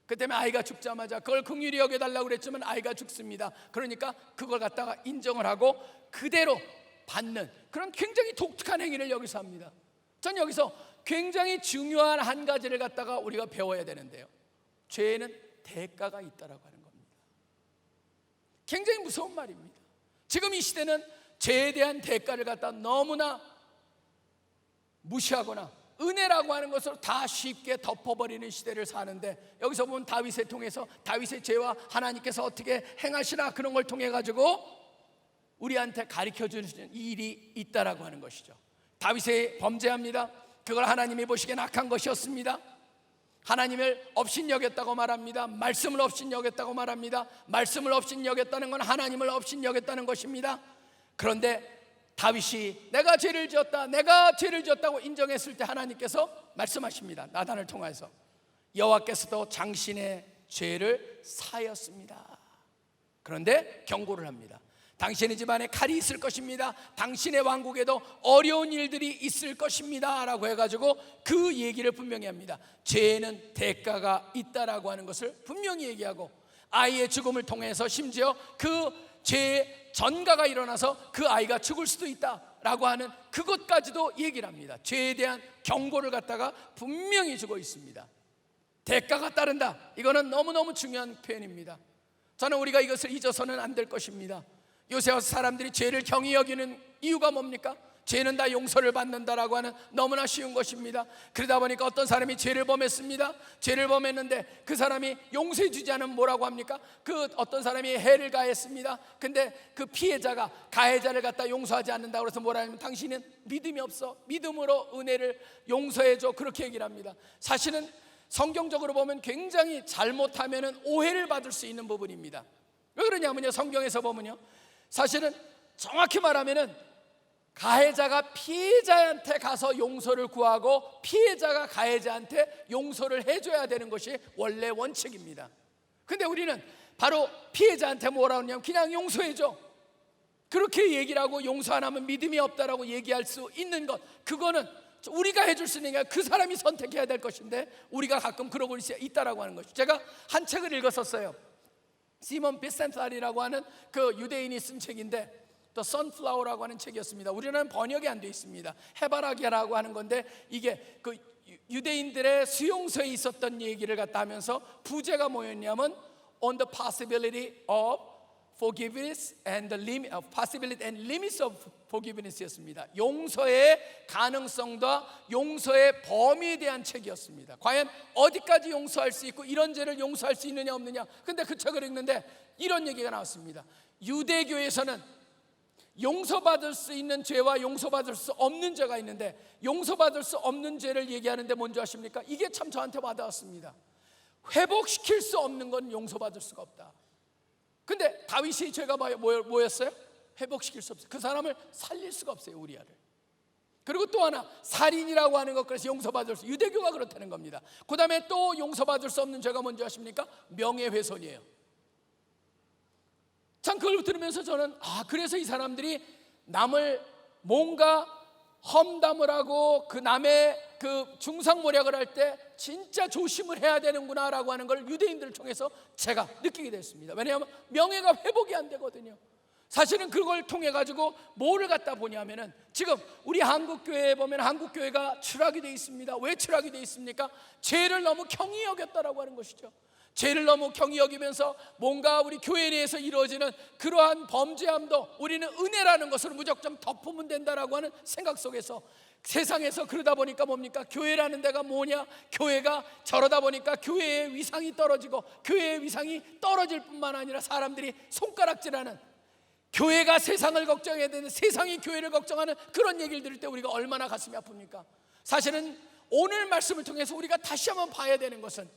그 때문에 아이가 죽자마자 그걸 긍휼히 여겨달라고 그랬지만 아이가 죽습니다. 그러니까 그걸 갖다가 인정을 하고 그대로 받는 그런 굉장히 독특한 행위를 여기서 합니다. 전 여기서 굉장히 중요한 한 가지를 갖다가 우리가 배워야 되는데요, 죄에는 대가가 있다라고 하는 겁니다. 굉장히 무서운 말입니다. 지금 이 시대는 죄에 대한 대가를 갖다 너무나 무시하거나 은혜라고 하는 것을 다 쉽게 덮어버리는 시대를 사는데, 여기서 보면 다윗을 통해서 다윗의 죄와 하나님께서 어떻게 행하시나 그런 걸 통해 가지고 우리한테 가르쳐주는 일이 있다라고 하는 것이죠. 다윗이 범죄합니다. 그걸 하나님이 보시기엔 악한 것이었습니다. 하나님을 업신여겼다고 말합니다. 말씀을 업신여겼다고 말합니다. 말씀을 업신여겼다는 건 하나님을 업신여겼다는 것입니다. 그런데 다윗이 내가 죄를 지었다고 인정했을 때 하나님께서 말씀하십니다. 나단을 통해서 여호와께서도 당신의 죄를 사하였습니다. 그런데 경고를 합니다. 당신의 집안에 칼이 있을 것입니다. 당신의 왕국에도 어려운 일들이 있을 것입니다 라고 해가지고 그 얘기를 분명히 합니다. 죄에는 대가가 있다라고 하는 것을 분명히 얘기하고, 아이의 죽음을 통해서 심지어 그 죄의 전가가 일어나서 그 아이가 죽을 수도 있다라고 하는 그것까지도 얘기를 합니다. 죄에 대한 경고를 갖다가 분명히 주고 있습니다. 대가가 따른다, 이거는 너무너무 중요한 표현입니다. 저는 우리가 이것을 잊어서는 안 될 것입니다. 요새 사람들이 죄를 경히 여기는 이유가 뭡니까? 죄는 다 용서를 받는다라고 하는 너무나 쉬운 것입니다. 그러다 보니까 어떤 사람이 죄를 범했습니다. 죄를 범했는데 그 사람이 용서해 주지 않으면 뭐라고 합니까? 그 어떤 사람이 해를 가했습니다. 근데 그 피해자가 가해자를 갖다 용서하지 않는다고 해서 뭐라 하면 당신은 믿음이 없어, 믿음으로 은혜를 용서해 줘, 그렇게 얘기를 합니다. 사실은 성경적으로 보면 굉장히 잘못하면 오해를 받을 수 있는 부분입니다. 왜 그러냐면요, 성경에서 보면요, 사실은 정확히 말하면은 가해자가 피해자한테 가서 용서를 구하고 피해자가 가해자한테 용서를 해줘야 되는 것이 원래 원칙입니다. 근데 우리는 바로 피해자한테 뭐라고 하냐면 그냥 용서해줘, 그렇게 얘기를 하고 용서 안 하면 믿음이 없다라고 얘기할 수 있는 것, 그거는 우리가 해줄 수 있는 게 그 사람이 선택해야 될 것인데 우리가 가끔 그러고 있다라고 하는 것이죠. 제가 한 책을 읽었었어요. 시몬 비센탈이라고 하는 그 유대인이 쓴 책인데 The Sunflower라고 하는 책이었습니다. 우리는 번역이 안 되어 있습니다. 해바라기라고 하는 건데 이게 그 유대인들의 수용소에 있었던 얘기를 갖다 하면서 부제가 뭐였냐면 On the possibility of forgiveness and the limit of possibility and limits of forgiveness였습니다. 용서의 가능성과 용서의 범위에 대한 책이었습니다. 과연 어디까지 용서할 수 있고 이런 죄를 용서할 수 있느냐 없느냐. 근데 그 책을 읽는데 이런 얘기가 나왔습니다. 유대교에서는 용서받을 수 있는 죄와 용서받을 수 없는 죄가 있는데 용서받을 수 없는 죄를 얘기하는데 뭔지 아십니까? 이게 참 저한테 와닿았습니다. 회복시킬 수 없는 건 용서받을 수가 없다. 근데 다윗의 죄가 뭐였어요? 회복시킬 수 없어요. 그 사람을 살릴 수가 없어요, 우리아를. 그리고 또 하나, 살인이라고 하는 것, 그래서 용서받을 수, 유대교가 그렇다는 겁니다. 그 다음에 또 용서받을 수 없는 죄가 뭔지 아십니까? 명예훼손이에요. 참 그걸 들으면서 저는 그래서 이 사람들이 남을 뭔가 험담을 하고 그 남의 그 중상모략을 할 때 진짜 조심을 해야 되는구나 라고 하는 걸 유대인들을 통해서 제가 느끼게 됐습니다. 왜냐하면 명예가 회복이 안 되거든요. 사실은 그걸 통해 가지고 뭐를 갖다 보냐면은 지금 우리 한국교회에 보면 한국교회가 추락이 되어 있습니다. 왜 추락이 되어 있습니까? 죄를 너무 경히 여겼다라고 하는 것이죠. 죄를 너무 경히 여기면서 뭔가 우리 교회 내에서 이루어지는 그러한 범죄함도 우리는 은혜라는 것을 무조건 덮으면 된다라고 하는 생각 속에서 세상에서 그러다 보니까 뭡니까? 교회라는 데가 뭐냐? 교회가 저러다 보니까 교회의 위상이 떨어지고 교회의 위상이 떨어질 뿐만 아니라 사람들이 손가락질하는, 교회가 세상을 걱정해야 되는, 세상이 교회를 걱정하는 그런 얘기를 들을 때 우리가 얼마나 가슴이 아픕니까? 사실은 오늘 말씀을 통해서 우리가 다시 한번 봐야 되는 것은,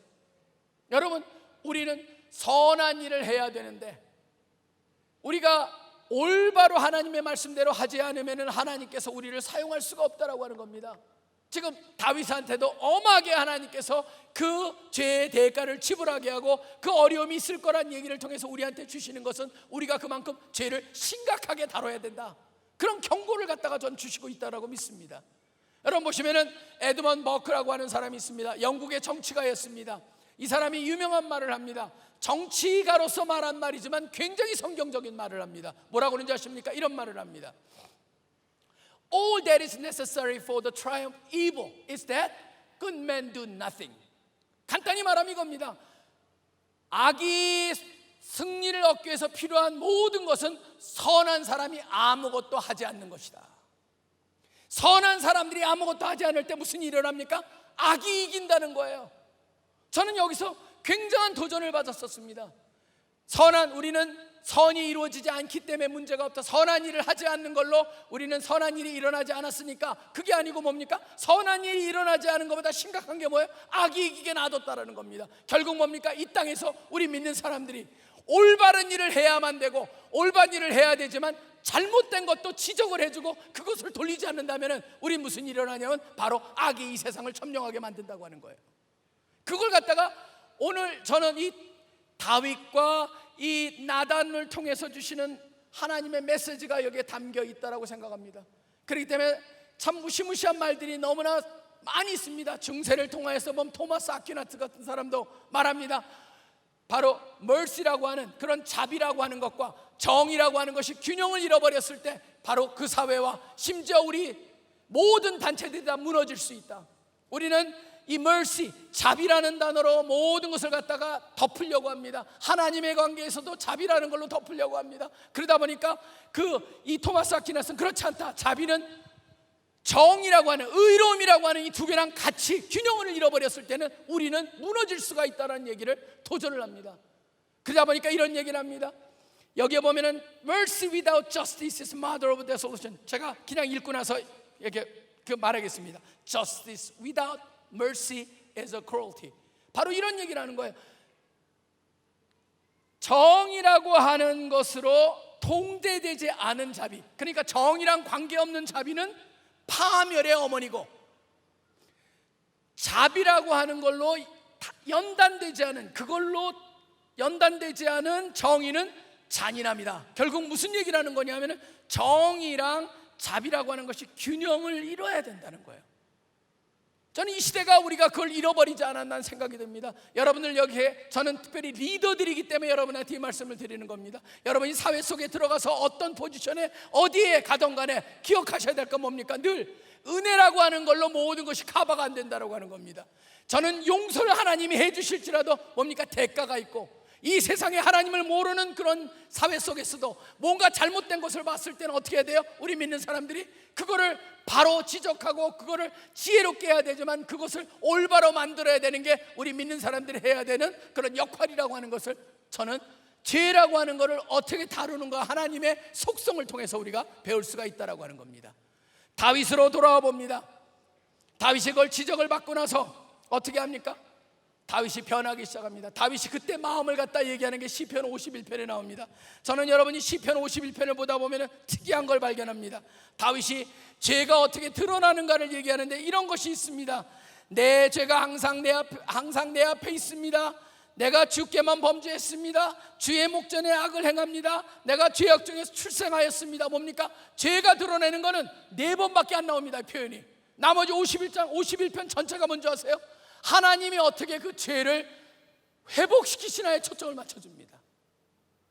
여러분, 우리는 선한 일을 해야 되는데 우리가 올바로 하나님의 말씀대로 하지 않으면 하나님께서 우리를 사용할 수가 없다라고 하는 겁니다. 지금 다윗한테도 엄하게 하나님께서 그 죄의 대가를 지불하게 하고 그 어려움이 있을 거란 얘기를 통해서 우리한테 주시는 것은 우리가 그만큼 죄를 심각하게 다뤄야 된다, 그런 경고를 갖다가 전 주시고 있다라고 믿습니다. 여러분 보시면은 에드먼드 버크라고 하는 사람이 있습니다. 영국의 정치가였습니다. 이 사람이 유명한 말을 합니다. 정치가로서 말한 말이지만 굉장히 성경적인 말을 합니다. 뭐라고 그러는지 아십니까? 이런 말을 합니다. All that is necessary for the triumph of evil is that good men do nothing. 간단히 말하면 이겁니다. 악이 승리를 얻기 위해서 필요한 모든 것은 선한 사람이 아무것도 하지 않는 것이다. 선한 사람들이 아무것도 하지 않을 때 무슨 일이 일어납니까? 악이 이긴다는 거예요. 저는 여기서 굉장한 도전을 받았었습니다. 우리는 선이 이루어지지 않기 때문에 문제가 없다. 선한 일을 하지 않는 걸로 우리는 선한 일이 일어나지 않았으니까, 그게 아니고 뭡니까? 선한 일이 일어나지 않은 것보다 심각한 게 뭐예요? 악이 이기게 놔뒀다라는 겁니다. 결국 뭡니까? 이 땅에서 우리 믿는 사람들이 올바른 일을 해야만 되고 올바른 일을 해야 되지만 잘못된 것도 지적을 해주고 그것을 돌리지 않는다면 우리 무슨 일이 일어나냐면 바로 악이 이 세상을 점령하게 만든다고 하는 거예요. 그걸 갖다가 오늘 저는 이 다윗과 이 나단을 통해서 주시는 하나님의 메시지가 여기에 담겨 있다라고 생각합니다. 그렇기 때문에 참 무시무시한 말들이 너무나 많이 있습니다. 중세를 통하여서 보면 토마스 아퀴나스 같은 사람도 말합니다. 바로 mercy라고 하는 그런 자비라고 하는 것과 정의라고 하는 것이 균형을 잃어버렸을 때 바로 그 사회와 심지어 우리 모든 단체들이 다 무너질 수 있다. 우리는 이 mercy, 자비라는 단어로 모든 것을 갖다가 덮으려고 합니다. 하나님의 관계에서도 자비라는 걸로 덮으려고 합니다. 그러다 보니까 이 토마스 아퀴나스는 그렇지 않다. 자비는 정의라고 하는, 의로움이라고 하는 이 두 개랑 같이 균형을 잃어버렸을 때는 우리는 무너질 수가 있다는 얘기를 도전을 합니다. 그러다 보니까 이런 얘기를 합니다. 여기에 보면은 Mercy without justice is mother of desolation. 제가 그냥 읽고 나서 이렇게 말하겠습니다. Justice without mercy is a cruelty. 바로 이런 얘기를 하는 거예요. 정의라고 하는 것으로 통제되지 않은 자비, 그러니까 정의랑 관계없는 자비는 파멸의 어머니고, 자비라고 하는 걸로 연단되지 않은, 그걸로 연단되지 않은 정의는 잔인합니다. 결국 무슨 얘기를 하는 거냐면 정의랑 자비라고 하는 것이 균형을 이뤄야 된다는 거예요. 저는 이 시대가 우리가 그걸 잃어버리지 않았나 생각이 듭니다. 여러분들 여기에 저는 특별히 리더들이기 때문에 여러분한테 이 말씀을 드리는 겁니다. 여러분이 사회 속에 들어가서 어떤 포지션에 어디에 가던 간에 기억하셔야 될 건 뭡니까? 늘 은혜라고 하는 걸로 모든 것이 커버가 안 된다고 하는 겁니다. 저는 용서를 하나님이 해주실지라도 뭡니까? 대가가 있고, 이 세상에 하나님을 모르는 그런 사회 속에서도 뭔가 잘못된 것을 봤을 때는 어떻게 해야 돼요? 우리 믿는 사람들이 그거를 바로 지적하고 그거를 지혜롭게 해야 되지만, 그것을 올바로 만들어야 되는 게 우리 믿는 사람들이 해야 되는 그런 역할이라고 하는 것을, 저는 죄라고 하는 것을 어떻게 다루는가 하나님의 속성을 통해서 우리가 배울 수가 있다라고 하는 겁니다. 다윗으로 돌아와 봅니다. 다윗이 그걸 지적을 받고 나서 어떻게 합니까? 다윗이 변하기 시작합니다. 다윗이 그때 마음을 갖다 얘기하는 게 시편 51편에 나옵니다. 저는 여러분이 시편 51편을 보다 보면 특이한 걸 발견합니다. 다윗이 죄가 어떻게 드러나는가를 얘기하는데 이런 것이 있습니다. 내 죄가 항상 내 앞에 있습니다. 내가 주께만 범죄했습니다. 주의 목전에 악을 행합니다. 내가 죄악 중에서 출생하였습니다. 뭡니까? 죄가 드러내는 거는 4번밖에 안 나옵니다. 표현이. 나머지 51편 전체가 뭔지 아세요? 하나님이 어떻게 그 죄를 회복시키시나에 초점을 맞춰줍니다.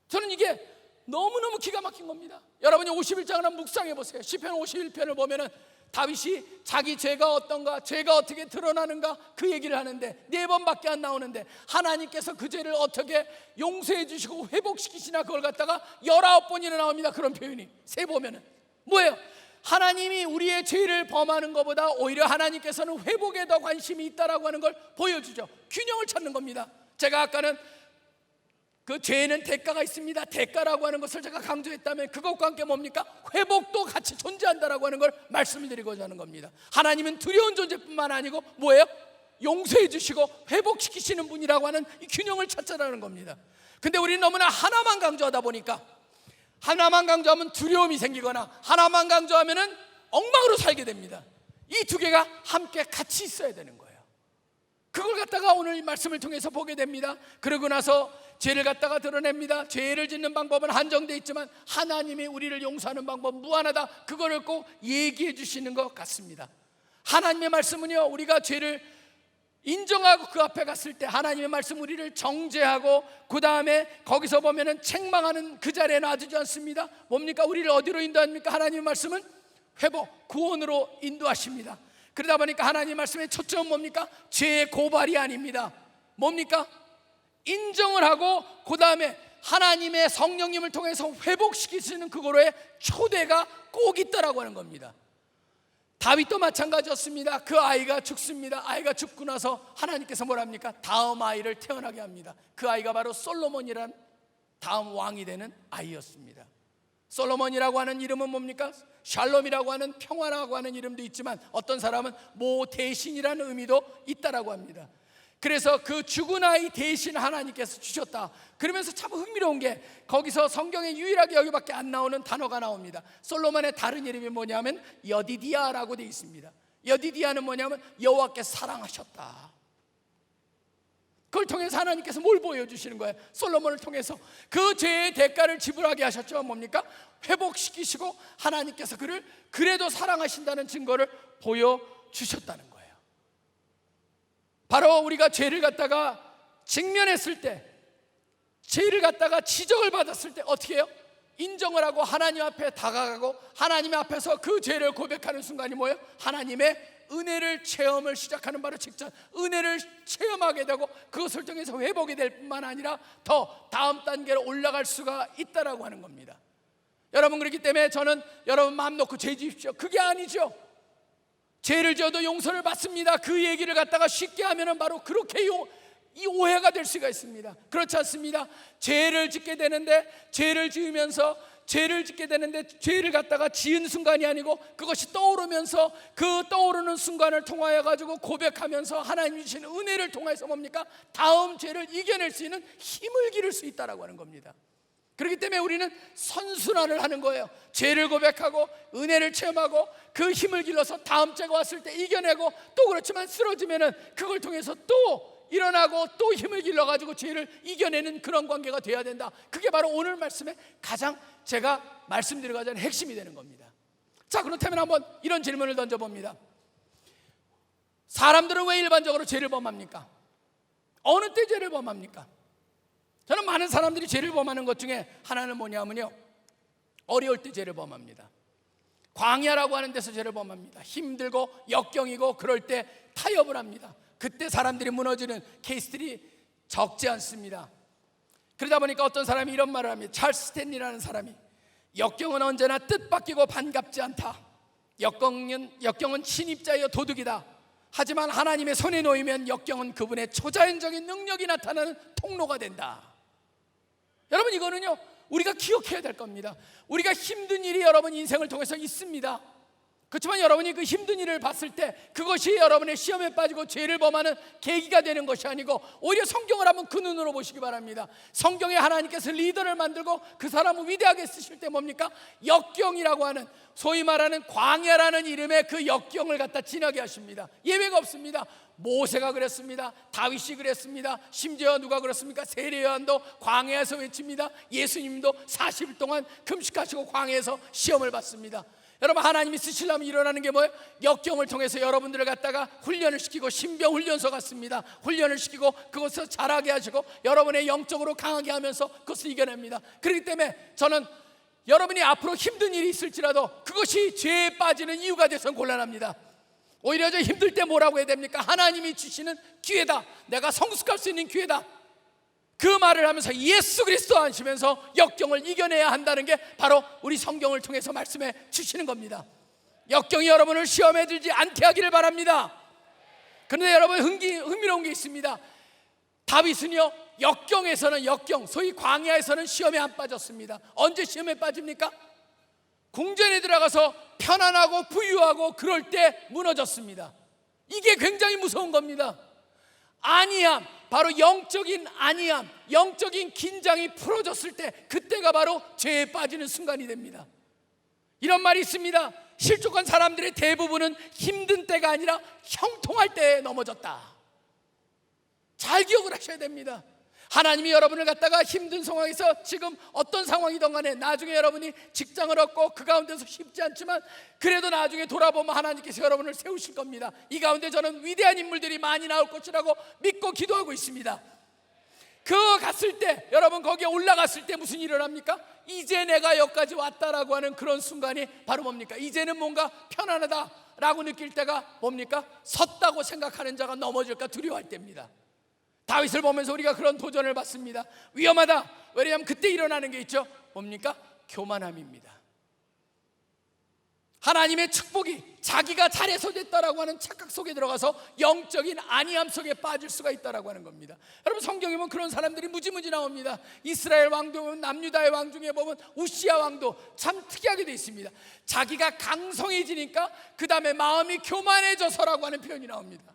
저는 이게 너무너무 기가 막힌 겁니다. 여러분이 51장을 한번 묵상해 보세요. 시편 51편을 보면은 다윗이 자기 죄가 어떤가, 죄가 어떻게 드러나는가 그 얘기를 하는데 4번밖에 안 나오는데, 하나님께서 그 죄를 어떻게 용서해 주시고 회복시키시나 그걸 갖다가 19번이나 나옵니다. 그런 표현이 세 보면은 뭐예요? 하나님이 우리의 죄를 범하는 것보다 오히려 하나님께서는 회복에 더 관심이 있다라고 하는 걸 보여주죠. 균형을 찾는 겁니다. 제가 아까는 그 죄에는 대가가 있습니다. 대가라고 하는 것을 제가 강조했다면 그것과 함께 뭡니까? 회복도 같이 존재한다라고 하는 걸 말씀을 드리고자 하는 겁니다. 하나님은 두려운 존재뿐만 아니고 뭐예요? 용서해 주시고 회복시키시는 분이라고 하는 이 균형을 찾자라는 겁니다. 근데 우리는 너무나 하나만 강조하다 보니까, 하나만 강조하면 두려움이 생기거나 하나만 강조하면은 엉망으로 살게 됩니다. 이 두 개가 함께 같이 있어야 되는 거예요. 그걸 갖다가 오늘 이 말씀을 통해서 보게 됩니다. 그러고 나서 죄를 갖다가 드러냅니다. 죄를 짓는 방법은 한정되어 있지만 하나님이 우리를 용서하는 방법 무한하다, 그거를 꼭 얘기해 주시는 것 같습니다. 하나님의 말씀은요, 우리가 죄를 인정하고 그 앞에 갔을 때 하나님의 말씀 우리를 정죄하고 그 다음에 거기서 보면은 책망하는 그 자리에 놔두지 않습니다. 뭡니까? 우리를 어디로 인도합니까? 하나님의 말씀은 회복, 구원으로 인도하십니다. 그러다 보니까 하나님의 말씀의 초점은 뭡니까? 죄의 고발이 아닙니다. 뭡니까? 인정을 하고 그 다음에 하나님의 성령님을 통해서 회복시키시는 그거로의 초대가 꼭 있다라고 하는 겁니다. 다윗도 마찬가지였습니다. 그 아이가 죽습니다. 아이가 죽고 나서 하나님께서 뭐랍니까? 다음 아이를 태어나게 합니다. 그 아이가 바로 솔로몬이란 다음 왕이 되는 아이였습니다. 솔로몬이라고 하는 이름은 뭡니까? 샬롬이라고 하는 평화라고 하는 이름도 있지만 어떤 사람은 모 대신이라는 의미도 있다라고 합니다. 그래서 그 죽은 아이 대신 하나님께서 주셨다. 그러면서 참 흥미로운 게 거기서 성경에 유일하게 여기밖에 안 나오는 단어가 나옵니다. 솔로몬의 다른 이름이 뭐냐면 여디디아라고 되어 있습니다. 여디디아는 뭐냐면 여호와께서 사랑하셨다. 그걸 통해서 하나님께서 뭘 보여주시는 거예요? 솔로몬을 통해서 그 죄의 대가를 지불하게 하셨죠. 뭡니까? 회복시키시고 하나님께서 그를 그래도 사랑하신다는 증거를 보여주셨다는 거예요. 바로 우리가 죄를 갖다가 직면했을 때, 죄를 갖다가 지적을 받았을 때 어떻게 해요? 인정을 하고 하나님 앞에 다가가고 하나님 앞에서 그 죄를 고백하는 순간이 뭐예요? 하나님의 은혜를 체험을 시작하는 바로 직전, 은혜를 체험하게 되고 그것을 통해서 회복이 될 뿐만 아니라 더 다음 단계로 올라갈 수가 있다라고 하는 겁니다. 여러분, 그렇기 때문에 저는 여러분 마음 놓고 죄 지십시오, 그게 아니죠. 죄를 지어도 용서를 받습니다. 그 얘기를 갖다가 쉽게 하면은 바로 그렇게 이 오해가 될 수가 있습니다. 그렇지 않습니다. 죄를 짓게 되는데 죄를 짓게 되는데 죄를 갖다가 지은 순간이 아니고 그것이 떠오르면서 그 떠오르는 순간을 통하여 가지고 고백하면서 하나님이 주신 은혜를 통해서 뭡니까? 다음 죄를 이겨낼 수 있는 힘을 기를 수 있다라고 하는 겁니다. 그렇기 때문에 우리는 선순환을 하는 거예요. 죄를 고백하고 은혜를 체험하고 그 힘을 길러서 다음 죄가 왔을 때 이겨내고, 또 그렇지만 쓰러지면은 그걸 통해서 또 일어나고 또 힘을 길러가지고 죄를 이겨내는 그런 관계가 돼야 된다. 그게 바로 오늘 말씀의 가장 제가 말씀드리고자 하는 핵심이 되는 겁니다. 자, 그렇다면 한번 이런 질문을 던져봅니다. 사람들은 왜 일반적으로 죄를 범합니까? 어느 때 죄를 범합니까? 저는 많은 사람들이 죄를 범하는 것 중에 하나는 뭐냐면요, 어려울 때 죄를 범합니다. 광야라고 하는 데서 죄를 범합니다. 힘들고 역경이고 그럴 때 타협을 합니다. 그때 사람들이 무너지는 케이스들이 적지 않습니다. 그러다 보니까 어떤 사람이 이런 말을 합니다. 찰스 스탠리라는 사람이, 역경은 언제나 뜻밖이고 반갑지 않다. 역경은 침입자여 도둑이다. 하지만 하나님의 손에 놓이면 역경은 그분의 초자연적인 능력이 나타나는 통로가 된다. 여러분, 이거는요 우리가 기억해야 될 겁니다. 우리가 힘든 일이 여러분 인생을 통해서 있습니다. 그렇지만 여러분이 그 힘든 일을 봤을 때 그것이 여러분의 시험에 빠지고 죄를 범하는 계기가 되는 것이 아니고, 오히려 성경을 한번 그 눈으로 보시기 바랍니다. 성경에 하나님께서 리더를 만들고 그 사람을 위대하게 쓰실 때 뭡니까? 역경이라고 하는, 소위 말하는 광야라는 이름의 그 역경을 갖다 지나게 하십니다. 예외가 없습니다. 모세가 그랬습니다. 다윗이 그랬습니다. 심지어 누가 그렇습니까? 세례 요한도 광야에서 외칩니다. 예수님도 40일 동안 금식하시고 광야에서 시험을 받습니다. 여러분, 하나님이 쓰시려면 일어나는 게 뭐예요? 역경을 통해서 여러분들을 갖다가 훈련을 시키고, 신병 훈련소 같습니다. 훈련을 시키고 그것을 잘하게 하시고 여러분의 영적으로 강하게 하면서 그것을 이겨냅니다. 그렇기 때문에 저는 여러분이 앞으로 힘든 일이 있을지라도 그것이 죄에 빠지는 이유가 돼서는 곤란합니다. 오히려 저 힘들 때 뭐라고 해야 됩니까? 하나님이 주시는 기회다, 내가 성숙할 수 있는 기회다, 그 말을 하면서 예수 그리스도 하시면서 역경을 이겨내야 한다는 게 바로 우리 성경을 통해서 말씀해 주시는 겁니다. 역경이 여러분을 시험에 들지 않게 하기를 바랍니다. 그런데 여러분, 흥미로운 게 있습니다. 다윗은요 역경에서는, 소위 광야에서는 시험에 안 빠졌습니다. 언제 시험에 빠집니까? 궁전에 들어가서 편안하고 부유하고 그럴 때 무너졌습니다. 이게 굉장히 무서운 겁니다. 안이함, 바로 영적인 안이함, 영적인 긴장이 풀어졌을 때 그때가 바로 죄에 빠지는 순간이 됩니다. 이런 말이 있습니다. 실족한 사람들의 대부분은 힘든 때가 아니라 형통할 때에 넘어졌다. 잘 기억을 하셔야 됩니다. 하나님이 여러분을 갖다가 힘든 상황에서, 지금 어떤 상황이든 간에 나중에 여러분이 직장을 얻고 그 가운데서 쉽지 않지만 그래도 나중에 돌아보면 하나님께서 여러분을 세우실 겁니다. 이 가운데 저는 위대한 인물들이 많이 나올 것이라고 믿고 기도하고 있습니다. 그 갔을 때, 여러분 거기에 올라갔을 때 무슨 일을 합니까? 이제 내가 여기까지 왔다라고 하는 그런 순간이 바로 뭡니까? 이제는 뭔가 편안하다라고 느낄 때가 뭡니까? 섰다고 생각하는 자가 넘어질까 두려워할 때입니다. 다윗을 보면서 우리가 그런 도전을 받습니다. 위험하다. 왜냐하면 그때 일어나는 게 있죠. 뭡니까? 교만함입니다. 하나님의 축복이 자기가 잘해서 됐다라고 하는 착각 속에 들어가서 영적인 안이함 속에 빠질 수가 있다라고 하는 겁니다. 여러분, 성경에 보면 그런 사람들이 무지무지 나옵니다. 이스라엘 왕도 보면, 남유다의 왕 중에 보면 우시야 왕도 참 특이하게 되어 있습니다. 자기가 강성해지니까 그 다음에 마음이 교만해져서라고 하는 표현이 나옵니다.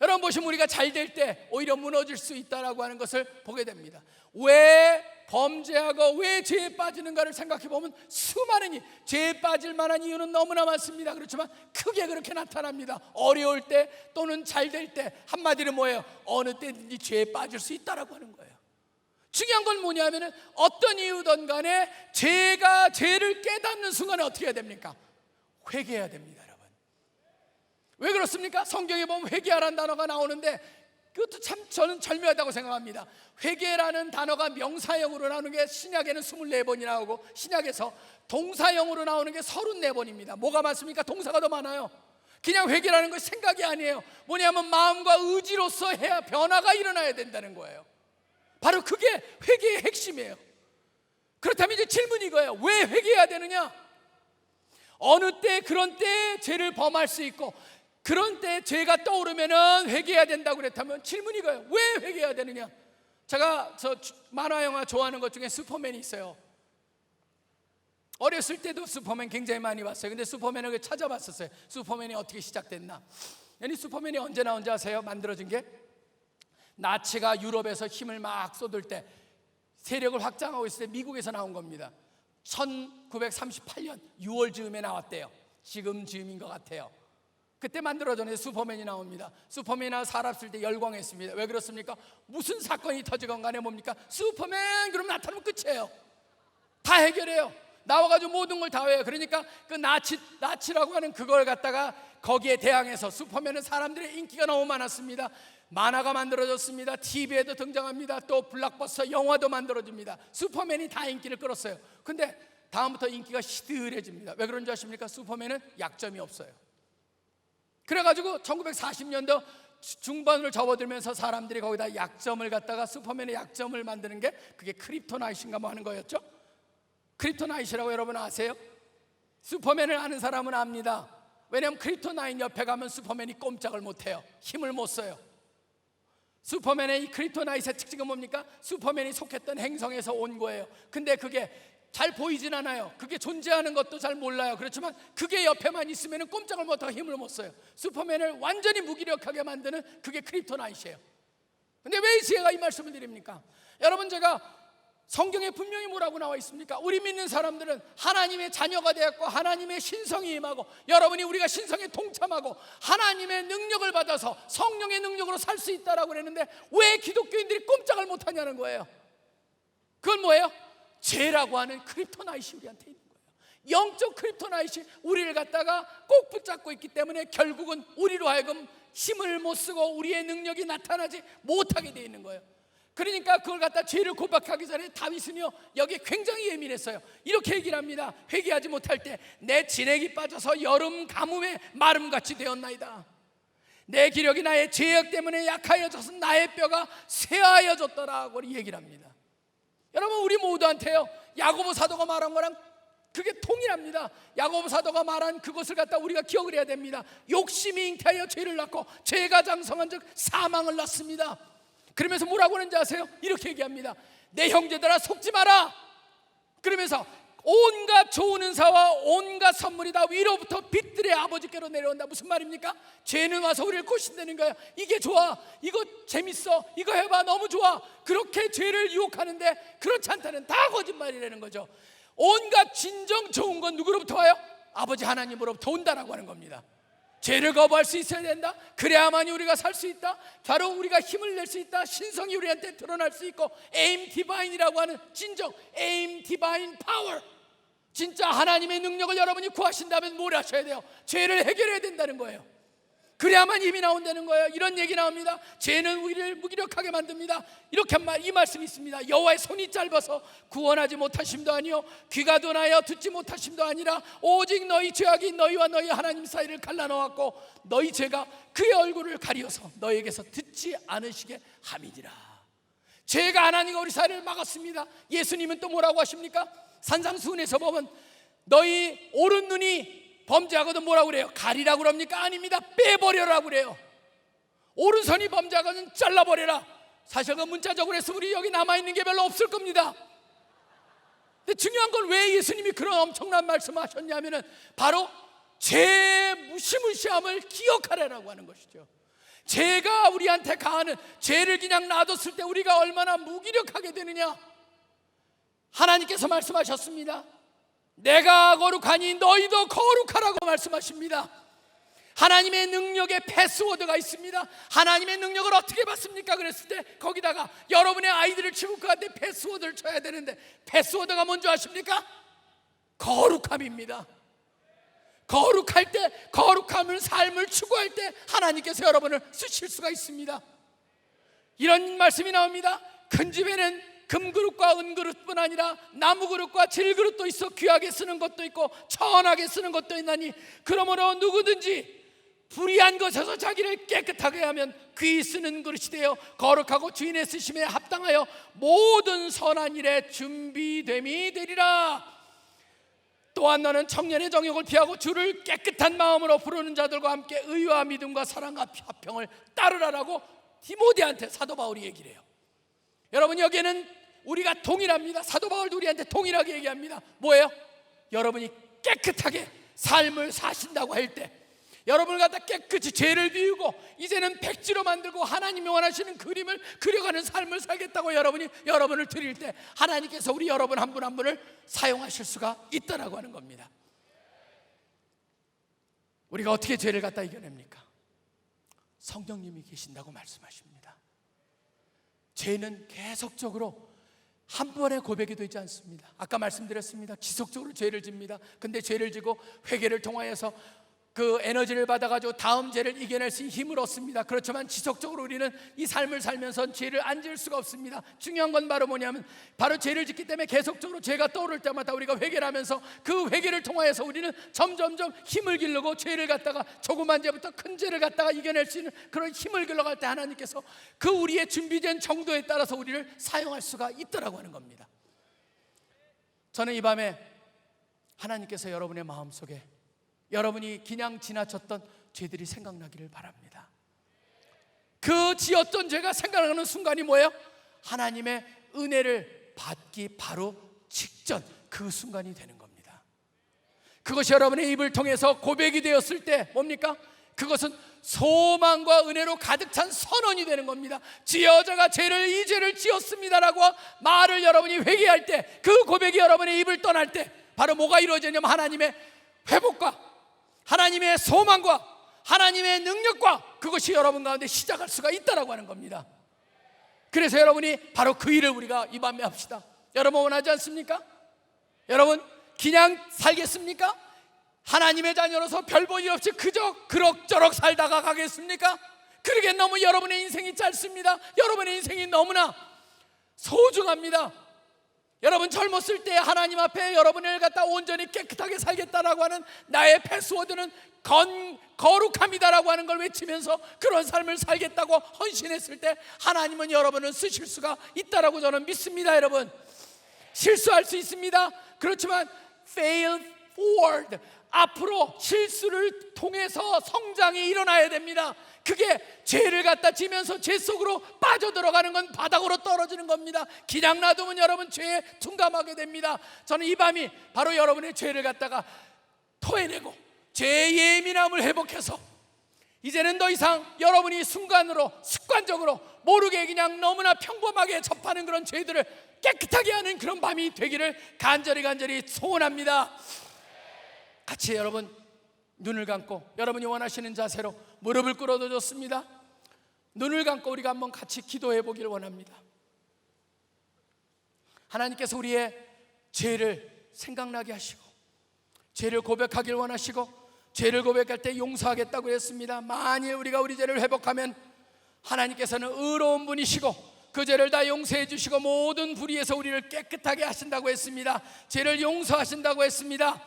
여러분 보시면 우리가 잘 될 때 오히려 무너질 수 있다라고 하는 것을 보게 됩니다. 왜 범죄하고 왜 죄에 빠지는가를 생각해 보면 수많은 죄에 빠질 만한 이유는 너무나 많습니다. 그렇지만 크게 그렇게 나타납니다. 어려울 때 또는 잘 될 때, 한마디로 뭐예요? 어느 때든지 죄에 빠질 수 있다라고 하는 거예요. 중요한 건 뭐냐면은 어떤 이유든 간에 죄를 깨닫는 순간에 어떻게 해야 됩니까? 회개해야 됩니다. 왜 그렇습니까? 성경에 보면 회개하라는 단어가 나오는데 그것도 참 저는 절묘하다고 생각합니다. 회개라는 단어가 명사형으로 나오는 게 신약에는 24번이 나오고 신약에서 동사형으로 나오는 게 34번입니다. 뭐가 많습니까? 동사가 더 많아요. 그냥 회개라는 건 생각이 아니에요. 뭐냐면 마음과 의지로서 해야 변화가 일어나야 된다는 거예요. 바로 그게 회개의 핵심이에요. 그렇다면 이제 질문이 이거예요. 왜 회개해야 되느냐? 어느 때 그런 때 죄를 범할 수 있고, 그런 때 죄가 떠오르면 회개해야 된다고 그랬다면 질문이 이거예요. 왜 회개해야 되느냐? 제가 만화 영화 좋아하는 것 중에 슈퍼맨이 있어요. 어렸을 때도 슈퍼맨 굉장히 많이 봤어요. 근데 슈퍼맨을 찾아봤었어요. 슈퍼맨이 어떻게 시작됐나. 아니, 슈퍼맨이 언제 나온지 아세요? 만들어진 게 나치가 유럽에서 힘을 막 쏟을 때, 세력을 확장하고 있을 때 미국에서 나온 겁니다. 1938년 6월 즈음에 나왔대요. 지금 즈음인 것 같아요. 그때 만들어진 슈퍼맨이 나옵니다. 슈퍼맨이 나와 살았을 때 열광했습니다. 왜 그렇습니까? 무슨 사건이 터지건 간에 뭡니까? 슈퍼맨 그러면 나타나면 끝이에요. 다 해결해요. 나와가지고 모든 걸 다 해요. 그러니까 그 나치라고 하는 그걸 갖다가 거기에 대항해서, 슈퍼맨은 사람들의 인기가 너무 많았습니다. 만화가 만들어졌습니다. TV에도 등장합니다. 또 블록버스터 영화도 만들어집니다. 슈퍼맨이 다 인기를 끌었어요. 근데 다음부터 인기가 시들해집니다. 왜 그런지 아십니까? 슈퍼맨은 약점이 없어요. 그래가지고 1940년도 중반으로 접어들면서 사람들이 거기다 약점을 갖다가, 슈퍼맨의 약점을 만드는 게 그게 크립토나잇인가 뭐 하는 거였죠. 크립토나잇이라고 여러분 아세요? 슈퍼맨을 아는 사람은 압니다. 왜냐하면 크립토나잇 옆에 가면 슈퍼맨이 꼼짝을 못해요. 힘을 못 써요. 슈퍼맨의 이 크립토나잇의 특징은 뭡니까? 슈퍼맨이 속했던 행성에서 온 거예요. 근데 그게 잘 보이진 않아요. 그게 존재하는 것도 잘 몰라요. 그렇지만 그게 옆에만 있으면 꼼짝을 못하고 힘을 못 써요. 슈퍼맨을 완전히 무기력하게 만드는 그게 크립토나잇이에요. 근데 왜 제가 이 말씀을 드립니까? 여러분, 제가 성경에 분명히 뭐라고 나와 있습니까? 우리 믿는 사람들은 하나님의 자녀가 되었고 하나님의 신성이 임하고, 여러분이 우리가 신성에 동참하고 하나님의 능력을 받아서 성령의 능력으로 살 수 있다라고 그랬는데, 왜 기독교인들이 꼼짝을 못하냐는 거예요. 그건 뭐예요? 죄라고 하는 크립토나잇이 우리한테 있는 거예요. 영적 크립토나잇이 우리를 갖다가 꼭 붙잡고 있기 때문에 결국은 우리로 하여금 힘을 못 쓰고 우리의 능력이 나타나지 못하게 되어 있는 거예요. 그러니까 그걸 갖다 죄를 고백하기 전에 다윗은요, 여기에 굉장히 예민했어요. 이렇게 얘기를 합니다. 회개하지 못할 때 내 진액이 빠져서 여름 가뭄에 마름같이 되었나이다. 내 기력이 나의 죄악 때문에 약하여져서 나의 뼈가 쇠하여졌더라고 얘기를 합니다. 여러분, 우리 모두한테요, 야고보 사도가 말한 거랑 그게 통일합니다. 야고보 사도가 말한 그것을 갖다 우리가 기억을 해야 됩니다. 욕심이 잉태하여 죄를 낳고 죄가 장성한 즉 사망을 낳습니다. 그러면서 뭐라고 하는지 아세요? 이렇게 얘기합니다. 내 형제들아 속지 마라. 그러면서 온갖 좋은 은사와 온갖 선물이 다 위로부터 빛들의 아버지께로 내려온다. 무슨 말입니까? 죄는 와서 우리를 꼬신다는 거예요. 이게 좋아, 이거 재밌어, 이거 해봐, 너무 좋아. 그렇게 죄를 유혹하는데 그렇지 않다는, 다 거짓말이라는 거죠. 온갖 진정 좋은 건 누구로부터 와요? 아버지 하나님으로부터 온다라고 하는 겁니다. 죄를 거부할 수 있어야 된다. 그래야만이 우리가 살 수 있다. 바로 우리가 힘을 낼 수 있다. 신성이 우리한테 드러날 수 있고, 에임 디바인이라고 하는 진정 에임 디바인 파워, 진짜 하나님의 능력을 여러분이 구하신다면 뭘 하셔야 돼요? 죄를 해결해야 된다는 거예요. 그래야만 힘이 나온다는 거예요. 이런 얘기 나옵니다. 죄는 우리를 무기력하게 만듭니다. 이렇게 이 말씀이 있습니다. 여호와의 손이 짧아서 구원하지 못하심도 아니요 귀가 둔하여 듣지 못하심도 아니라 오직 너희 죄악이 너희와 너희 하나님 사이를 갈라놓았고 너희 죄가 그의 얼굴을 가리어서 너희에게서 듣지 않으시게 함이니라. 죄가 하나님과 우리 사이를 막았습니다. 예수님은 또 뭐라고 하십니까? 산상수훈에서 보면 너희 오른 눈이 범죄하거든 뭐라고 그래요? 가리라고 그럽니까? 아닙니다. 빼버려라고 그래요. 오른손이 범죄하거든 잘라버려라. 사실 그 문자적으로 해서 우리 여기 남아있는 게 별로 없을 겁니다. 근데 중요한 건 왜 예수님이 그런 엄청난 말씀을 하셨냐면은 바로 죄의 무시무시함을 기억하라라고 하는 것이죠. 죄가 우리한테 가하는, 죄를 그냥 놔뒀을 때 우리가 얼마나 무기력하게 되느냐. 하나님께서 말씀하셨습니다. 내가 거룩하니 너희도 거룩하라고 말씀하십니다. 하나님의 능력에 패스워드가 있습니다. 하나님의 능력을 어떻게 받습니까? 그랬을 때 거기다가 여러분의 아이들을 치부할 때 패스워드를 쳐야 되는데, 패스워드가 뭔지 아십니까? 거룩함입니다. 거룩할 때, 거룩함을 삶을 추구할 때 하나님께서 여러분을 쓰실 수가 있습니다. 이런 말씀이 나옵니다. 큰 집에는 금그릇과 은그릇뿐 아니라 나무그릇과 질그릇도 있어 귀하게 쓰는 것도 있고 천하게 쓰는 것도 있나니 그러므로 누구든지 불의한 것에서 자기를 깨끗하게 하면 귀 쓰는 그릇이 되어 거룩하고 주인의 쓰심에 합당하여 모든 선한 일에 준비됨이 되리라. 또한 너는 청년의 정욕을 피하고 주를 깨끗한 마음으로 부르는 자들과 함께 의와 믿음과 사랑과 화평을 따르라라고 디모데한테 사도 바울이 얘기를 해요. 여러분, 여기에는 우리가 동일합니다. 사도 바울도 우리한테 동일하게 얘기합니다. 뭐예요? 여러분이 깨끗하게 삶을 사신다고 할 때, 여러분을 갖다 깨끗이 죄를 비우고 이제는 백지로 만들고 하나님이 원하시는 그림을 그려가는 삶을 살겠다고 여러분을 드릴 때, 하나님께서 우리 여러분 한 분 한 분을 사용하실 수가 있다라고 하는 겁니다. 우리가 어떻게 죄를 갖다 이겨냅니까? 성령님이 계신다고 말씀하십니다. 죄는 계속적으로 한 번의 고백이 되지 않습니다. 아까 말씀드렸습니다. 지속적으로 죄를 집니다. 근데 죄를 지고 회개를 통하여서 그 에너지를 받아가지고 다음 죄를 이겨낼 수 있는 힘을 얻습니다. 그렇지만 지속적으로 우리는 이 삶을 살면서 죄를 안 지을 수가 없습니다. 중요한 건 바로 뭐냐면, 바로 죄를 짓기 때문에 계속적으로 죄가 떠오를 때마다 우리가 회개를 하면서 그 회개를 통하여서 우리는 점점점 힘을 기르고, 죄를 갖다가 조그만 죄부터 큰 죄를 갖다가 이겨낼 수 있는 그런 힘을 길러갈 때 하나님께서 그 우리의 준비된 정도에 따라서 우리를 사용할 수가 있다라고 하는 겁니다. 저는 이 밤에 하나님께서 여러분의 마음속에 여러분이 그냥 지나쳤던 죄들이 생각나기를 바랍니다. 그 지었던 죄가 생각나는 순간이 뭐예요? 하나님의 은혜를 받기 바로 직전, 그 순간이 되는 겁니다. 그것이 여러분의 입을 통해서 고백이 되었을 때 뭡니까? 그것은 소망과 은혜로 가득 찬 선언이 되는 겁니다. 주여, 제가 이 죄를 지었습니다라고 말을 여러분이 회개할 때, 그 고백이 여러분의 입을 떠날 때 바로 뭐가 이루어지냐면 하나님의 회복과 하나님의 소망과 하나님의 능력과 그것이 여러분 가운데 시작할 수가 있다라고 하는 겁니다. 그래서 여러분이 바로 그 일을 우리가 이 밤에 합시다. 여러분 원하지 않습니까? 여러분 그냥 살겠습니까? 하나님의 자녀로서 별 볼 일 없이 그저 그럭저럭 살다가 가겠습니까? 그러기엔 너무 여러분의 인생이 짧습니다. 여러분의 인생이 너무나 소중합니다. 여러분 젊었을 때 하나님 앞에 여러분을 갖다 온전히 깨끗하게 살겠다라고 하는 나의 패스워드는 거룩함이다라고 하는 걸 외치면서 그런 삶을 살겠다고 헌신했을 때 하나님은 여러분을 쓰실 수가 있다라고 저는 믿습니다. 여러분, 실수할 수 있습니다. 그렇지만 fail forward, 앞으로 실수를 통해서 성장이 일어나야 됩니다. 그게 죄를 갖다 지면서 죄 속으로 빠져들어가는 건 바닥으로 떨어지는 겁니다. 그냥 놔두면 여러분 죄에 둔감하게 됩니다. 저는 이 밤이 바로 여러분의 죄를 갖다가 토해내고 죄의 예민함을 회복해서 이제는 더 이상 여러분이 순간으로 습관적으로 모르게 그냥 너무나 평범하게 접하는 그런 죄들을 깨끗하게 하는 그런 밤이 되기를 간절히 소원합니다. 같이 여러분 눈을 감고 여러분이 원하시는 자세로 무릎을 꿇어도 좋습니다. 눈을 감고 우리가 한번 같이 기도해 보기를 원합니다. 하나님께서 우리의 죄를 생각나게 하시고 죄를 고백하길 원하시고 죄를 고백할 때 용서하겠다고 했습니다. 만일 우리가 우리 죄를 회복하면 하나님께서는 의로운 분이시고 그 죄를 다 용서해 주시고 모든 불의에서 우리를 깨끗하게 하신다고 했습니다. 죄를 용서하신다고 했습니다.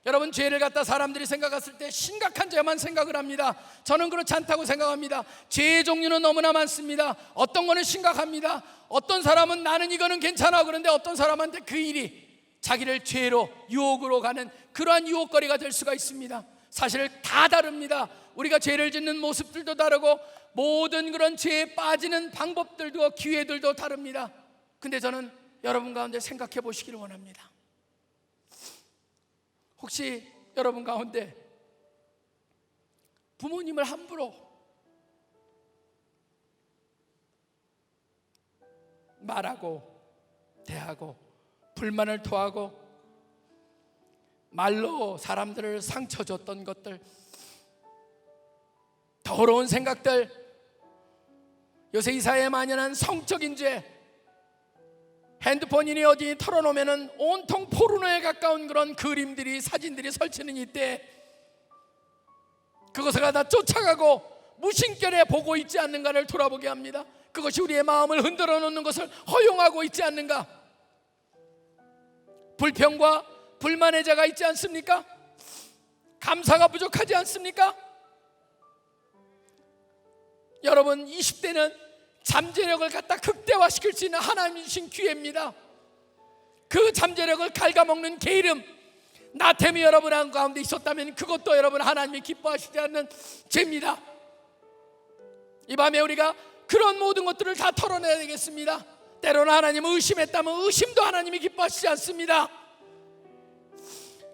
여러분 죄를 갖다 사람들이 생각했을 때 심각한 죄만 생각을 합니다. 저는 그렇지 않다고 생각합니다. 죄의 종류는 너무나 많습니다. 어떤 거는 심각합니다. 어떤 사람은 나는 이거는 괜찮아 그런데 어떤 사람한테 그 일이 자기를 죄로 유혹으로 가는 그러한 유혹거리가 될 수가 있습니다. 사실 다 다릅니다. 우리가 죄를 짓는 모습들도 다르고 모든 그런 죄에 빠지는 방법들도 기회들도 다릅니다. 근데 저는 여러분 가운데 생각해 보시기를 원합니다. 혹시 여러분 가운데 부모님을 함부로 말하고 대하고 불만을 토하고 말로 사람들을 상처 줬던 것들, 더러운 생각들, 요새 이 사회에 만연한 성적인 죄, 핸드폰이니 어디 털어놓으면 온통 포르노에 가까운 그런 그림들이 사진들이 설치는 이때 그것을 갖다 쫓아가고 무심결에 보고 있지 않는가를 돌아보게 합니다. 그것이 우리의 마음을 흔들어 놓는 것을 허용하고 있지 않는가? 불평과 불만의 자가 있지 않습니까? 감사가 부족하지 않습니까? 여러분 20대는 잠재력을 갖다 극대화시킬 수 있는 하나님 주신 기회입니다. 그 잠재력을 갉아먹는 게으름, 나태미 여러분 가운데 있었다면 그것도 여러분 하나님이 기뻐하시지 않는 죄입니다. 이 밤에 우리가 그런 모든 것들을 다 털어내야 되겠습니다. 때로는 하나님을 의심했다면 의심도 하나님이 기뻐하시지 않습니다.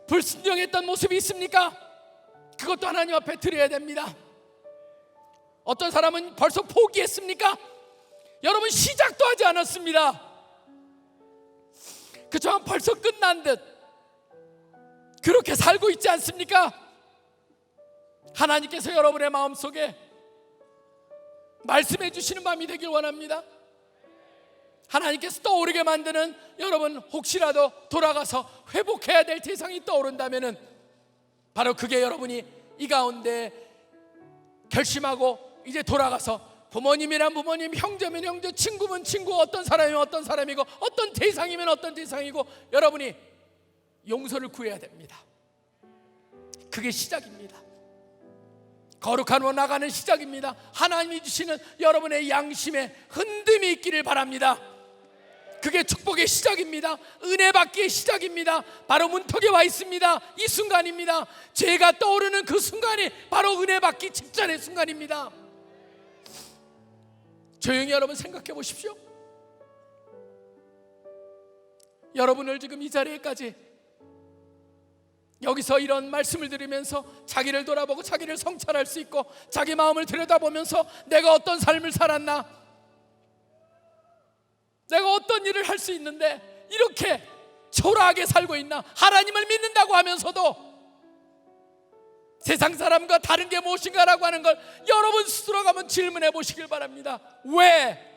불순종했던 모습이 있습니까? 그것도 하나님 앞에 드려야 됩니다. 어떤 사람은 벌써 포기했습니까? 여러분 시작도 하지 않았습니다. 그저 벌써 끝난 듯 그렇게 살고 있지 않습니까? 하나님께서 여러분의 마음속에 말씀해 주시는 밤이 되길 원합니다. 하나님께서 떠오르게 만드는 여러분, 혹시라도 돌아가서 회복해야 될 대상이 떠오른다면 바로 그게 여러분이 이 가운데 결심하고 이제 돌아가서 부모님이란 부모님, 형제면 형제, 친구면 친구, 어떤 사람이면 어떤 사람이고 어떤 대상이면 어떤 대상이고 여러분이 용서를 구해야 됩니다. 그게 시작입니다. 거룩한 원 나가는 시작입니다. 하나님이 주시는 여러분의 양심에 흔듦이 있기를 바랍니다. 그게 축복의 시작입니다. 은혜 받기의 시작입니다. 바로 문턱에 와 있습니다. 이 순간입니다. 죄가 떠오르는 그 순간이 바로 은혜 받기 직전의 순간입니다. 조용히 여러분 생각해 보십시오. 여러분을 지금 이 자리에까지 여기서 이런 말씀을 들으면서 자기를 돌아보고 자기를 성찰할 수 있고 자기 마음을 들여다보면서 내가 어떤 삶을 살았나, 내가 어떤 일을 할 수 있는데 이렇게 초라하게 살고 있나, 하나님을 믿는다고 하면서도 세상 사람과 다른 게 무엇인가라고 하는 걸 여러분 스스로가 한번 질문해 보시길 바랍니다. 왜?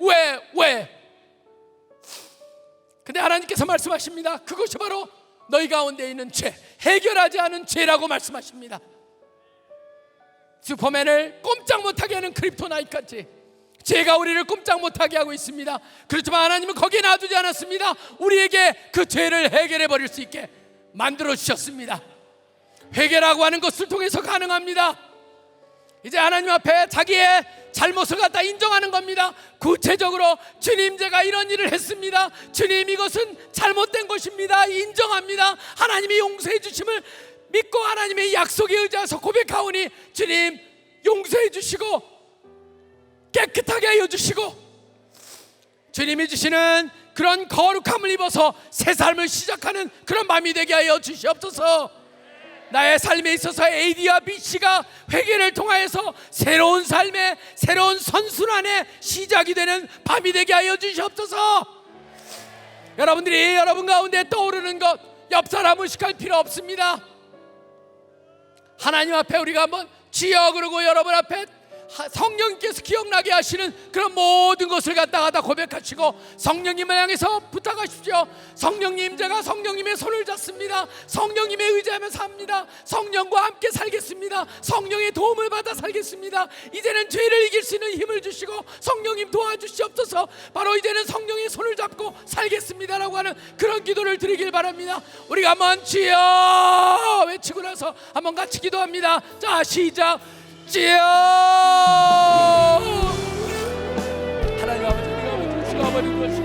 근데 하나님께서 말씀하십니다. 그것이 바로 너희 가운데 있는 죄, 해결하지 않은 죄라고 말씀하십니다. 슈퍼맨을 꼼짝 못하게 하는 크립토나이트같이 죄가 우리를 꼼짝 못하게 하고 있습니다. 그렇지만 하나님은 거기에 놔두지 않았습니다. 우리에게 그 죄를 해결해 버릴 수 있게 만들어 주셨습니다. 회개라고 하는 것을 통해서 가능합니다. 이제 하나님 앞에 자기의 잘못을 갖다 인정하는 겁니다. 구체적으로 주님, 제가 이런 일을 했습니다. 주님, 이것은 잘못된 것입니다. 인정합니다. 하나님이 용서해 주심을 믿고 하나님의 약속에 의지해서 고백하오니 주님 용서해 주시고 깨끗하게 하여 주시고 주님이 주시는 그런 거룩함을 입어서 새 삶을 시작하는 그런 마음이 되게 하여 주시옵소서. 나의 삶에 있어서 A와 B씨가 회개를 통하여서 새로운 삶의 새로운 선순환의 시작이 되는 밤이 되게 하여 주시옵소서. 여러분들이 여러분 가운데 떠오르는 것 옆 사람 의식할 필요 없습니다. 하나님 앞에 우리가 한번 주여 그러고 여러분 앞에 성령님께서 기억나게 하시는 그런 모든 것을 갖다가 다 고백하시고 성령님을 향해서 부탁하십시오. 성령님, 제가 성령님의 손을 잡습니다. 성령님의 의지하며 삽니다. 성령과 함께 살겠습니다. 성령의 도움을 받아 살겠습니다. 이제는 죄를 이길 수 있는 힘을 주시고 성령님 도와주시옵소서. 바로 이제는 성령의 손을 잡고 살겠습니다라고 하는 그런 기도를 드리길 바랍니다. 우리가 한번 주여 외치고 나서 한번 같이 기도합니다. 자, 시작. 주여. 하나님 아버지, 우리가 주시고 아버지